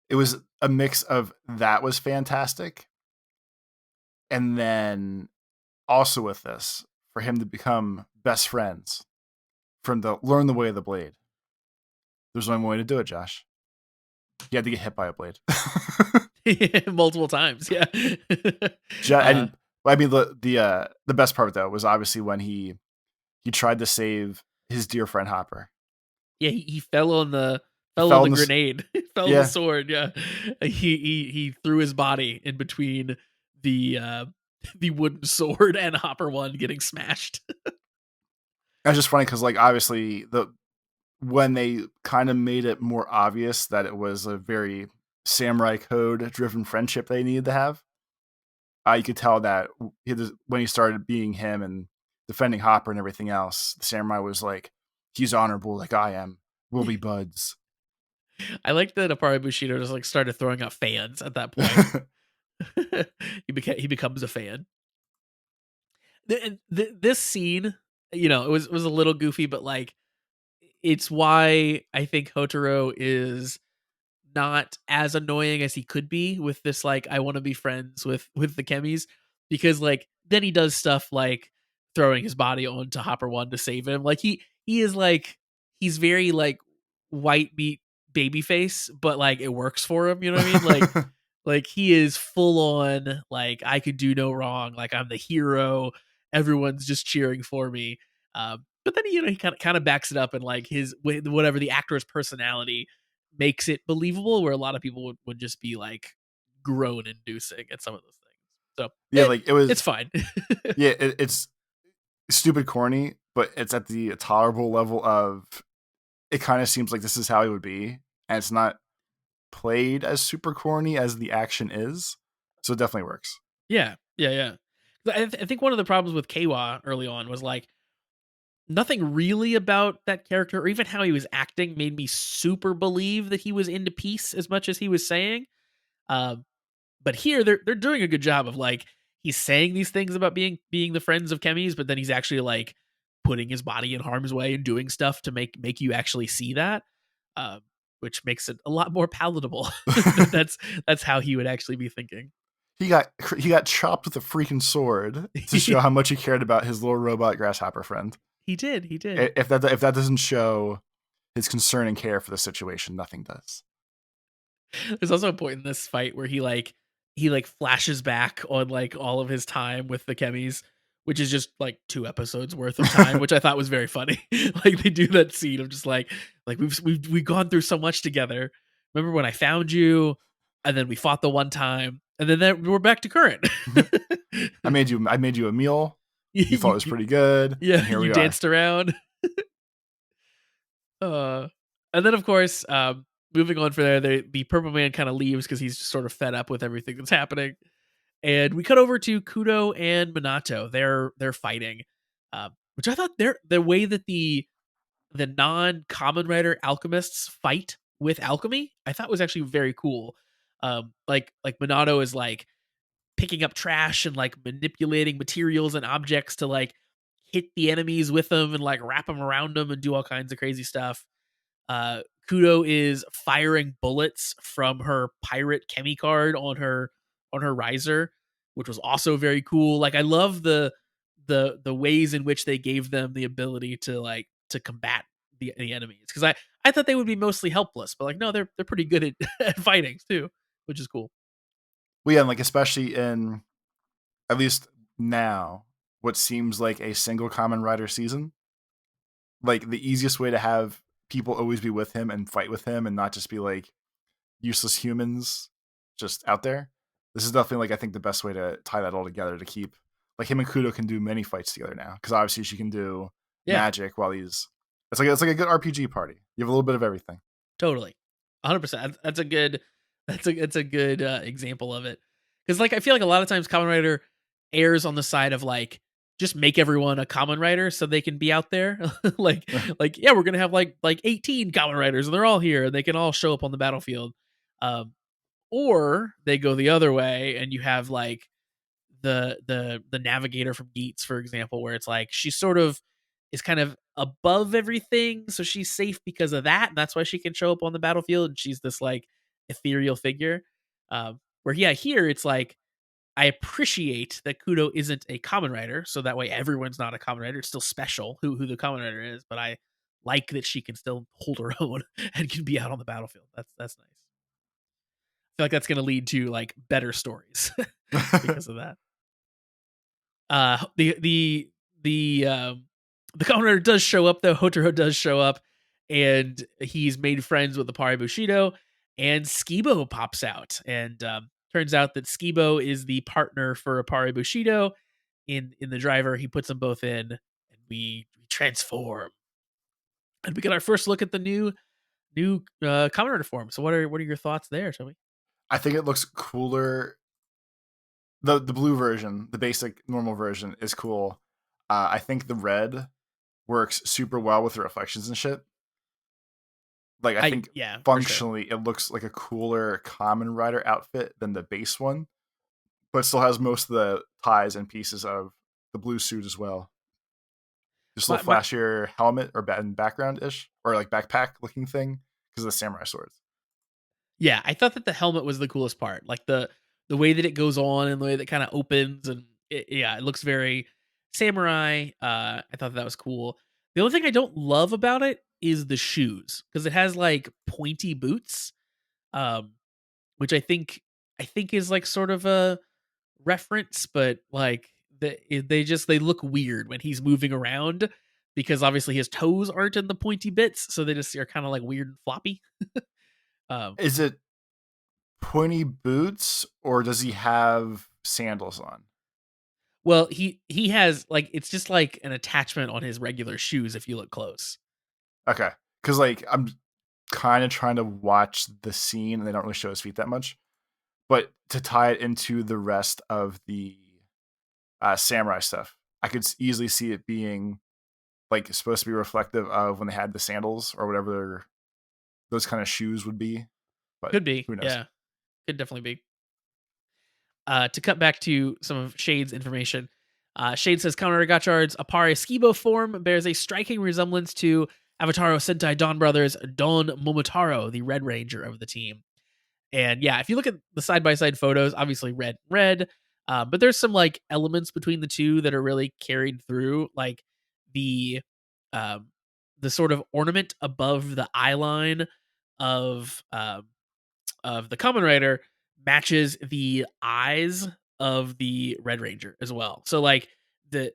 It was a mix of that was fantastic, and then also with this, for him to become best friends, from the learn the way of the blade. There's only one way to do it, Josh. You had to get hit by a blade. Multiple times, yeah. I mean, the best part though was obviously when he tried to save his dear friend Hopper. Yeah, he fell on the grenade. Fell on the sword. Yeah, he threw his body in between the the wooden sword and Hopper one getting smashed. It's just funny because like obviously when they kind of made it more obvious that it was a very samurai code driven friendship they needed to have, you could tell that when he started being him and defending Hopper and everything else, the samurai was like, he's honorable like I am. We'll be buds. I like that Apari Bushido just like started throwing out fans at that point. He becomes a fan. This scene, you know, it was a little goofy, but like it's why I think Hotaro is not as annoying as he could be with this like I want to be friends with the chemis, because like then he does stuff like throwing his body onto Hopper one to save him. Like he is like he's very like white meat baby face, but like it works for him, you know what I mean? Like he is full on like I could do no wrong, like I'm the hero, everyone's just cheering for me. But then you know he kind of backs it up and like his whatever the actor's personality makes it believable, where a lot of people would just be like groan inducing at some of those things. So yeah, like it's fine. Yeah, it's stupid corny, but it's at the tolerable level of it kind of seems like this is how he would be, and it's not played as super corny as the action is, so it definitely works. Yeah. I think one of the problems with Keiwa early on was like nothing really about that character or even how he was acting made me super believe that he was into peace as much as he was saying. Um, but here they're doing a good job of like he's saying these things about being the friends of chemis, but then he's actually like putting his body in harm's way and doing stuff to make you actually see that, which makes it a lot more palatable. That's how he would actually be thinking. He got chopped with a freaking sword to show how much he cared about his little robot grasshopper friend. He did. If that doesn't show his concern and care for the situation, nothing does. There's also a point in this fight where he flashes back on like all of his time with the chemis, which is just like 2 episodes worth of time, which I thought was very funny. Like they do that scene of just like we've gone through so much together. Remember when I found you, and then we fought the one time, and then we're back to current. I made you a meal. You thought it You- was you- pretty good, yeah, and here you we are. danced around. Uh, and then of course, moving on from there, the Purple Man kind of leaves because he's just sort of fed up with everything that's happening. And we cut over to Kudo and Minato. They're fighting, which I thought the way that the non-Kamen Rider alchemists fight with alchemy, I thought was actually very cool. Like Minato is like picking up trash and like manipulating materials and objects to like hit the enemies with them and like wrap them around them and do all kinds of crazy stuff. Kudo is firing bullets from her pirate chemi card on her riser, which was also very cool. Like I love the ways in which they gave them the ability to like to combat the enemies, because I thought they would be mostly helpless, but like no, they're pretty good at, at fighting too, which is cool. Well, yeah, and like especially in at least now, what seems like a single Common Rider season, like the easiest way to have people always be with him and fight with him and not just be like useless humans just out there. This is definitely like I think the best way to tie that all together to keep like him and Kudo can do many fights together now because obviously she can do Yeah, magic while he's it's like a good RPG party. You have a little bit of everything. totally, 100%. That's a good that's a good example of it, because like I feel like a lot of times Kamen Rider airs on the side of like just make everyone a Kamen Rider so they can be out there. like yeah, we're gonna have like 18 Kamen Riders and they're all here and they can all show up on the battlefield. Um, or they go the other way and you have like the navigator from Geats, for example, where it's like she sort of is kind of above everything, so she's safe because of that, and that's why she can show up on the battlefield. And she's this like ethereal figure. Where yeah, here it's like I appreciate that Kudo isn't a Kamen Rider, so that way everyone's not a Kamen Rider. It's still special who the Kamen Rider is, but I like that she can still hold her own and can be out on the battlefield. That's nice. I feel like that's going to lead to like better stories because of that. Uh, the the the Kamen Rider does show up though. Hotaro does show up, and he's made friends with the Pari Bushido, and Skibo pops out, and turns out that Skibo is the partner for Pari Bushido in the driver. He puts them both in, and we transform, and we get our first look at the new Kamen Rider form. So what are your thoughts there, Toby? I think it looks cooler. The blue version, the basic normal version, is cool. I think the red works super well with the reflections and shit. Like I I think Yeah, for sure. functionally it looks like a cooler Common Rider outfit than the base one, but still has most of the ties and pieces of the blue suit as well. Just a little My flashier helmet or background ish or like backpack looking thing because of the samurai swords. Yeah, I thought that the helmet was the coolest part. Like the way that it goes on and the way that kind of opens, and yeah, it looks very samurai. I thought that was cool. The only thing I don't love about it is the shoes, because it has like pointy boots, um, which I think is like sort of a reference, but like they look weird when he's moving around, because obviously his toes aren't in the pointy bits, so they just are kind of like weird and floppy. Um, Is it pointy boots or does he have sandals on? Well, he has like it's just like an attachment on his regular shoes if you look close. Okay, because like I'm kind of trying to watch the scene and they don't really show his feet that much, but to tie it into the rest of the samurai stuff, I could easily see it being like supposed to be reflective of when they had the sandals or whatever those kind of shoes would be. But Could be, who knows? yeah, could definitely be. To cut back to some of Shade's information, Shade says Counter Gotchard's Appare Skibo form bears a striking resemblance to Avataro Sentai Dawn Brothers Don Momotaro, the Red Ranger of the team. And yeah, if you look at the side by side photos, obviously red, but there's some like elements between the two that are really carried through, like the um the sort of ornament above the eye line of the Kamen Rider matches the eyes of the Red Ranger as well. So like the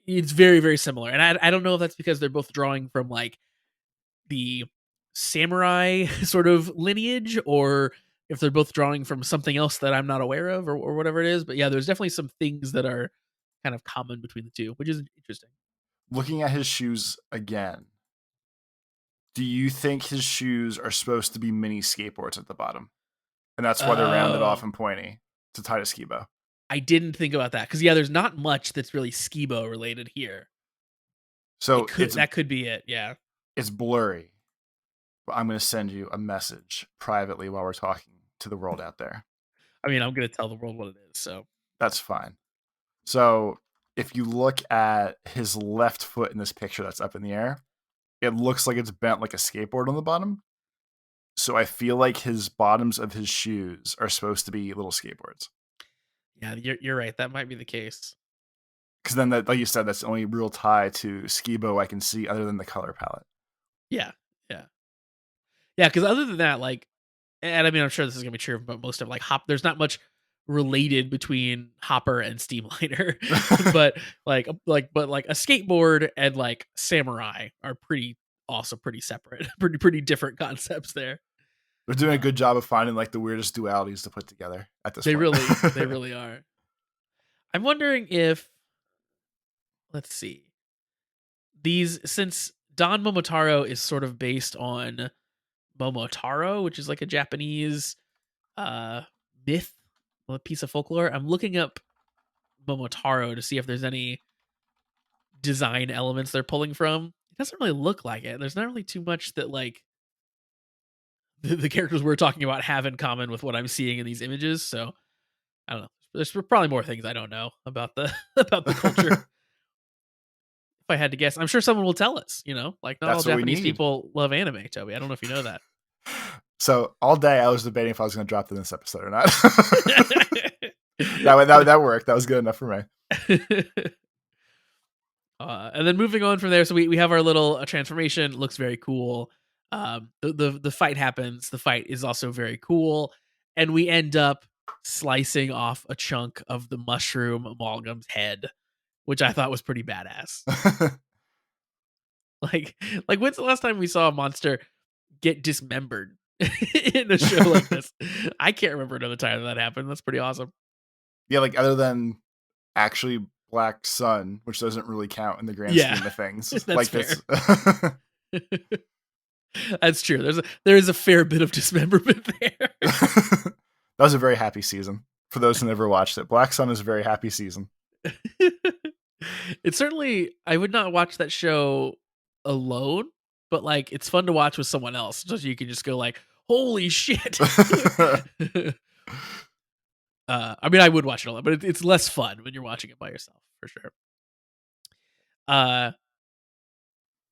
it's very very similar, and I don't know if that's because they're both drawing from like the samurai sort of lineage, or if they're both drawing from something else that I'm not aware of, or whatever it is. But yeah, there's definitely some things that are kind of common between the two, which is interesting. Looking at his shoes again, do you think his shoes are supposed to be mini skateboards at the bottom? And that's why they're rounded off Oh, and pointy to tie to skibo. I didn't think about that because yeah, there's not much that's really Skibo related here. It So could that could be it. Yeah. it's blurry, but I'm going to send you a message privately while we're talking to the world out there. I mean, I'm gonna tell the world what it is. So That's fine. So if you look at his left foot in this picture that's up in the air, it looks like it's bent like a skateboard on the bottom. So I feel like his bottoms of his shoes are supposed to be little skateboards. yeah, you're right. That might be the case. Because then, that, like you said, that's the only real tie to Skibo I can see other than the color palette. Yeah, yeah, yeah. Because other than that, like, and I mean, I'm sure this is gonna be true, but most of like there's not much related between Hopper and Steamliner, but but a skateboard and like samurai are pretty also pretty separate, pretty different concepts there. They're doing a good job of finding like the weirdest dualities to put together at this point. They really are. I'm wondering if let's see these since Don Momotaro is sort of based on Momotaro, which is like a Japanese uh myth, a piece of folklore. I'm looking up Momotaro to see if there's any design elements they're pulling from. It doesn't really look like it. There's not really too much that like the characters we're talking about have in common with what I'm seeing in these images. So I don't know. There's probably more things I don't know about the about the culture. If I had to guess, I'm sure someone will tell us. You know, like not all That's what we Japanese need. people love anime. Toby, I don't know if you know that. So all day I was debating if I was going to drop it in this episode or not. that worked. That was good enough for me. And then moving on from there, so we have our little transformation. Looks very cool. The fight happens. The fight is also very cool, and we end up slicing off a chunk of the mushroom amalgam's head, which I thought was pretty badass. Like when's the last time we saw a monster get dismembered in a show like this? I can't remember another time that happened. That's pretty awesome. Yeah, like other than actually Black Sun, which doesn't really count in the grand scheme of things. That's like fair. this. That's true. There is a fair bit of dismemberment there. That was a very happy season. For those who never watched it, Black Sun is a very happy season. It's certainly I would not watch that show alone, but like it's fun to watch with someone else, so you can just go like, "Holy shit!" I mean, I would watch it alone, but it's less fun when you're watching it by yourself for sure.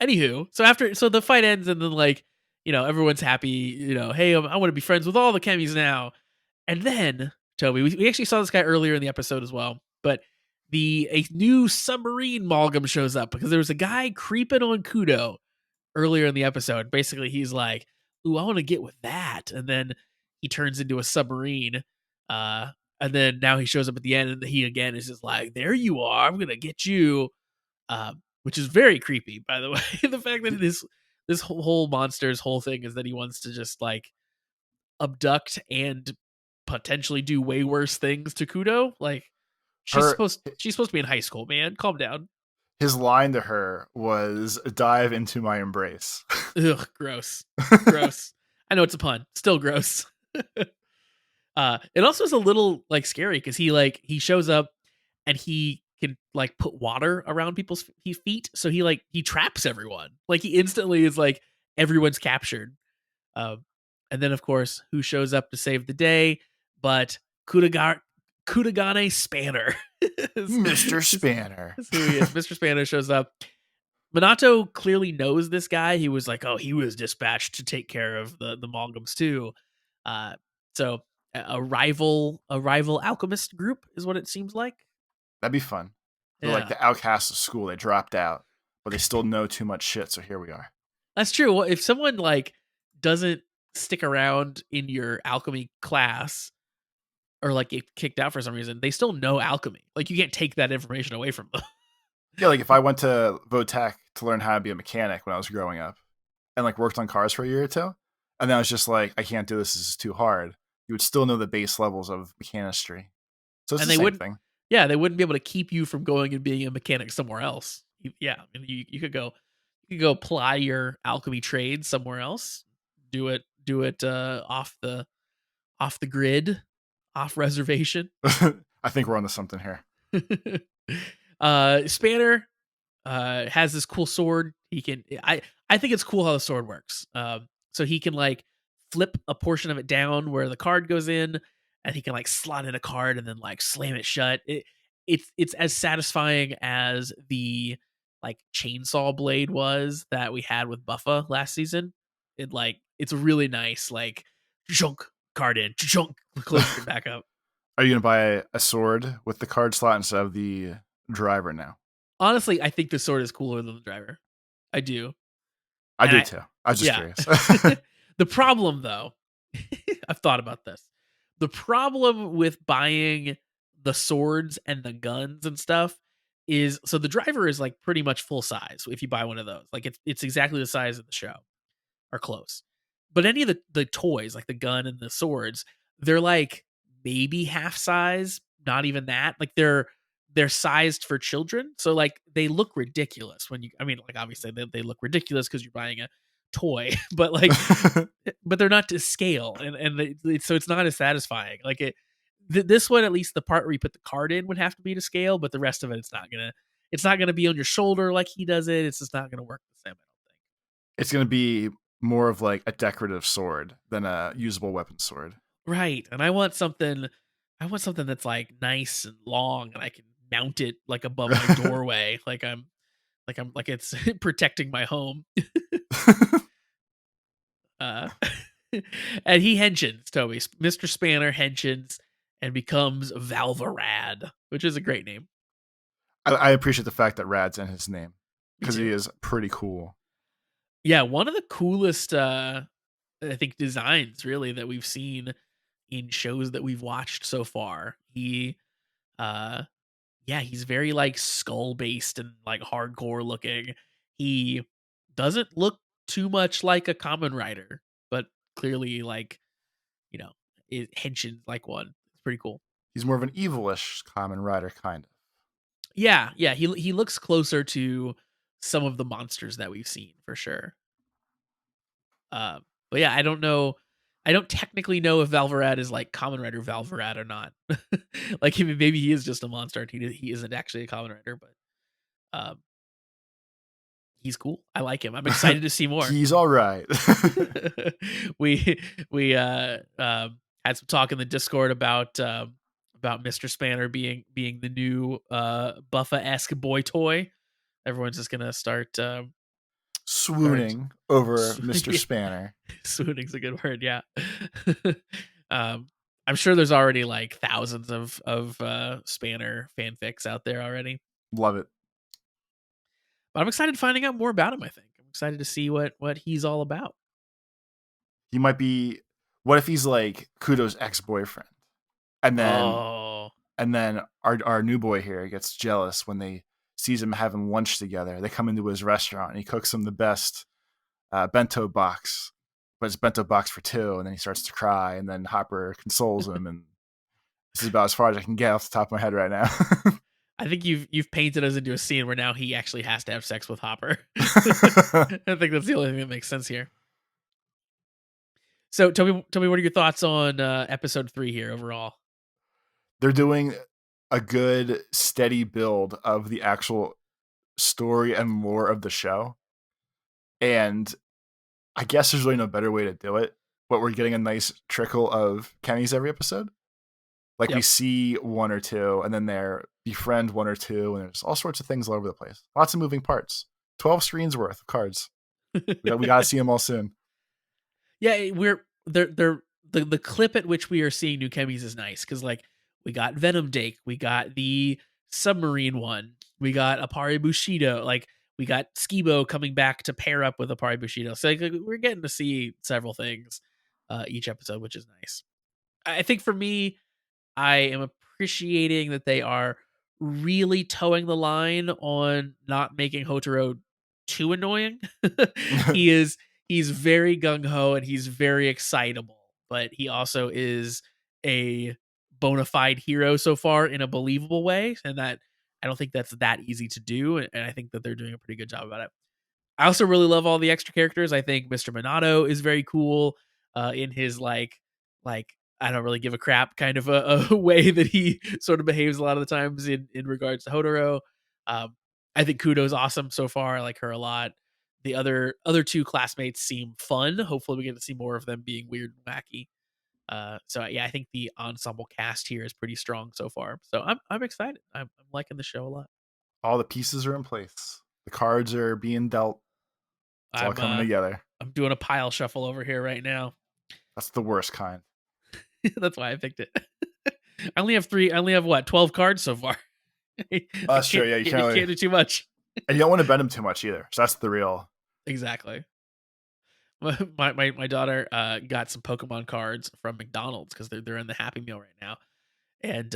Anywho, so the fight ends, and then like everyone's happy. Hey, I want to be friends with all the chemis now. And then Toby, we actually saw this guy earlier in the episode as well, but a new submarine Malgam shows up because there was a guy creeping on Kudo earlier in the episode. Basically, he's like, "Ooh, I want to get with that," and then he turns into a submarine. And then now he shows up at the end, and he again is just like, "There you are, I'm gonna get you," which is very creepy, by the way. The fact that this whole monster's whole thing is that he wants to just like abduct and potentially do way worse things to Kudo. Like she's supposed to be in high school, man. Calm down. His line to her was "dive into my embrace." Ugh, gross. Gross. I know it's a pun. Still gross. It also is a little like scary because he shows up and he can like put water around people's feet, so he traps everyone. Like he instantly is like everyone's captured. And then of course, who shows up to save the day but Kudagane Spanner. Mr. Spanner. That's who he is. Mr. Spanner shows up. Minato clearly knows this guy. He was like, oh, he was dispatched to take care of the Malgams too. So a rival alchemist group is what it seems like. That'd be fun. They're Yeah. like the outcasts of school. They dropped out, but they still know too much shit. So here we are. That's true. Well, if someone like doesn't stick around in your alchemy class or like get kicked out for some reason, they still know alchemy. Like you can't take that information away from them. Yeah, like if I went to Votech to learn how to be a mechanic when I was growing up, and like worked on cars for a year or two, and then I was just like, I can't do this. This is too hard. You would still know the base levels of mechanistry. So it's And the they same wouldn't, thing. yeah, they wouldn't be able to keep you from going and being a mechanic somewhere else. Yeah, I mean, you could go, you could go apply your alchemy trade somewhere else. Do it off the grid, off reservation. I think we're onto something here. Spanner has this cool sword. He can I think it's cool how the sword works. So he can like flip a portion of it down where the card goes in, and he can like slot in a card and then like slam it shut. It's as satisfying as the like chainsaw blade was that we had with Buffa last season. It's really nice, like junk card in, junk close it back up. Are you gonna buy a sword with the card slot instead of the driver now? Honestly, I think the sword is cooler than the driver. I do. I And do too. I was just yeah. curious. The problem though, I've thought about this. The problem with buying the swords and the guns and stuff is so the driver is like pretty much full size if you buy one of those. Like it's exactly the size of the show or close. But any of the toys, like the gun and the swords, they're like maybe half size, not even that. Like they're sized for children. So like they look ridiculous when you I mean, like obviously they look ridiculous because you're buying a toy, but like but they're not to scale and so it's not as satisfying. Like this one, at least the part where you put the card in would have to be to scale, but the rest of it it's not gonna be on your shoulder like he does it. It's just not gonna work the same, I don't think. It's gonna be more of like a decorative sword than a usable weapon sword. Right. And I want something that's like nice and long and I can mount it like above my doorway. Like it's protecting my home. Uh and he henshins, Toby. Mr. Spanner henshins and becomes Valvarad, which is a great name. I appreciate the fact that Rad's in his name Me because too. he is pretty cool. Yeah, one of the coolest I think designs really that we've seen in shows that we've watched so far. He uh yeah, he's very like skull based and like hardcore looking. He doesn't look too much like a common rider, but clearly like, you know, it henshins like one. It's pretty cool. He's more of an evilish common rider, kind of. Yeah, yeah, he looks closer to some of the monsters that we've seen for sure. But yeah, I don't know. I don't technically know if Valvarad is like Common Rider Valvarad or not. Like maybe he is just a monster and he isn't actually a Common Rider, but um, he's cool. I like him. I'm excited to see more. He's all right. We had some talk in the Discord about Mr. Spanner being the new Buffa-esque boy toy. Everyone's just gonna start Swooning over Sw- Mr. Spanner. swooning's a good word, yeah. I'm sure there's already like thousands of Spanner fanfics out there already. Love it. But I'm excited finding out more about him, I think. I'm excited to see what he's all about. He might be. What if he's like Kudo's ex-boyfriend, and then Oh. our new boy here gets jealous when they sees him having lunch together. They come into his restaurant and he cooks them the best bento box, but it's bento box for two, and then he starts to cry, and then Hopper consoles him, and this is about as far as I can get off the top of my head right now. I think you've painted us into a scene where now he actually has to have sex with Hopper. I think that's the only thing that makes sense here. So tell me, what are your thoughts on episode 3 here overall? They're doing a good, steady build of the actual story and lore of the show. And I guess there's really no better way to do it, but we're getting a nice trickle of Kennys every episode. Like we see one or two, and then they're befriend one or two, and there's all sorts of things all over the place. Lots of moving parts. 12 screens worth of cards. We got to see them all soon. Yeah, we're the clip at which we are seeing new chemis is nice because like we got Venom Dake, we got the submarine one, we got Apari Bushido. Like We got Skibo coming back to pair up with Apari Bushido. So like, we're getting to see several things each episode, which is nice. I think for me, I am appreciating that they are really towing the line on not making Hotaro too annoying. He's very gung ho and he's very excitable, but he also is a bona fide hero so far in a believable way, and that I don't think that's that easy to do, and I think that they're doing a pretty good job about it. I also really love all the extra characters. I think Mr. Minato is very cool in his like I don't really give a crap kind of a way that he sort of behaves a lot of the times in regards to Hotaro. I think Kudo's awesome so far. I like her a lot. The other two classmates seem fun. Hopefully we get to see more of them being weird and wacky. So yeah, I think the ensemble cast here is pretty strong so far. So I'm excited. I'm liking the show a lot. All the pieces are in place. The cards are being dealt. It's all coming together. I'm doing a pile shuffle over here right now. That's the worst kind. That's why I picked it. I only have what, 12 cards so far. That's true. Yeah, you can't do too much. And you don't want to bend them too much either. So that's the real. Exactly. My daughter got some Pokemon cards from McDonald's because they're in the Happy Meal right now, and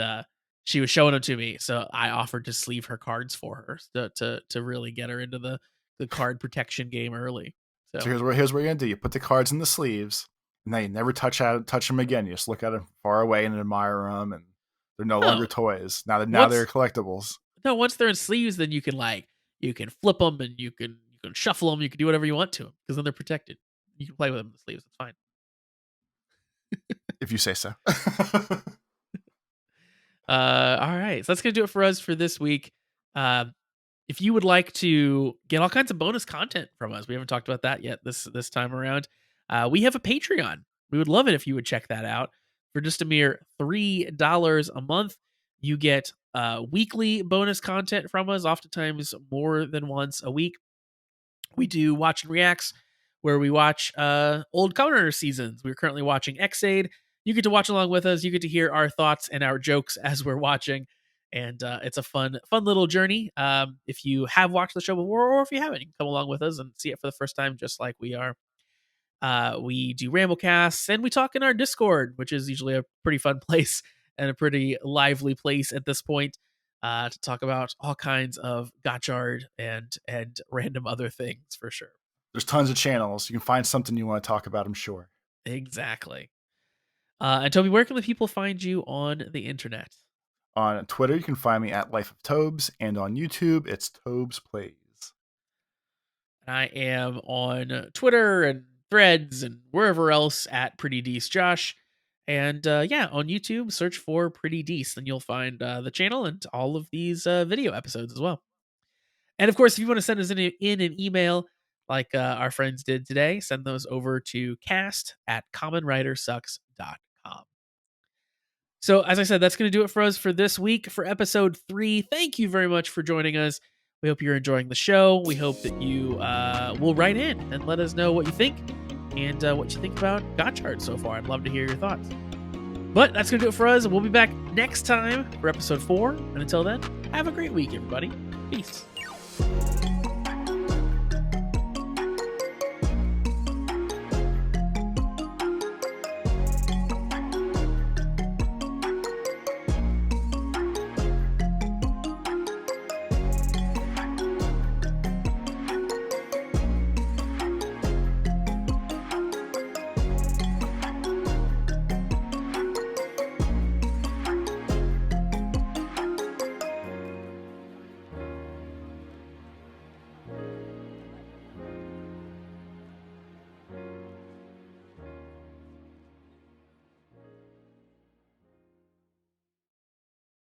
she was showing them to me. So I offered to sleeve her cards for her to really get her into the card protection game early. So here's what you're gonna do: you put the cards in the sleeves, and then you never touch them again. You just look at them far away and admire them, and they're no longer toys. Now they're collectibles. No, once they're in sleeves, then you can flip them and you can shuffle them. You can do whatever you want to them because then they're protected. You can play with them in the sleeves. It's fine. If you say so. All right. So that's going to do it for us for this week. If you would like to get all kinds of bonus content from us, we haven't talked about that yet this time around. We have a Patreon. We would love it if you would check that out. For just a mere $3 a month, you get weekly bonus content from us, oftentimes more than once a week. We do Watch and Reacts, where we watch old Kamen Rider seasons. We're currently watching X-Aid. You get to watch along with us. You get to hear our thoughts and our jokes as we're watching. And it's a fun little journey. If you have watched the show before, or if you haven't, you can come along with us and see it for the first time, just like we are. We do Ramblecasts, and we talk in our Discord, which is usually a pretty fun place and a pretty lively place at this point to talk about all kinds of Gotchard and random other things for sure. There's tons of channels. You can find something you want to talk about, I'm sure. Exactly. And Toby, where can the people find you on the internet? On Twitter, you can find me at Life of Tobes, and on YouTube, it's Tobes Plays. I am on Twitter and Threads and wherever else at Pretty Deece Josh. And yeah, on YouTube, search for Pretty Deece. Then you'll find the channel and all of these video episodes as well. And of course, if you want to send us in an email like our friends did today, send those over to cast@commonwritersucks.com. So as I said, that's going to do it for us for this week for episode 3. Thank you very much for joining us. We hope you're enjoying the show. We hope that you will write in and let us know what you think and what you think about Gotchard so far. I'd love to hear your thoughts. But that's going to do it for us. We'll be back next time for episode 4. And until then, have a great week, everybody. Peace.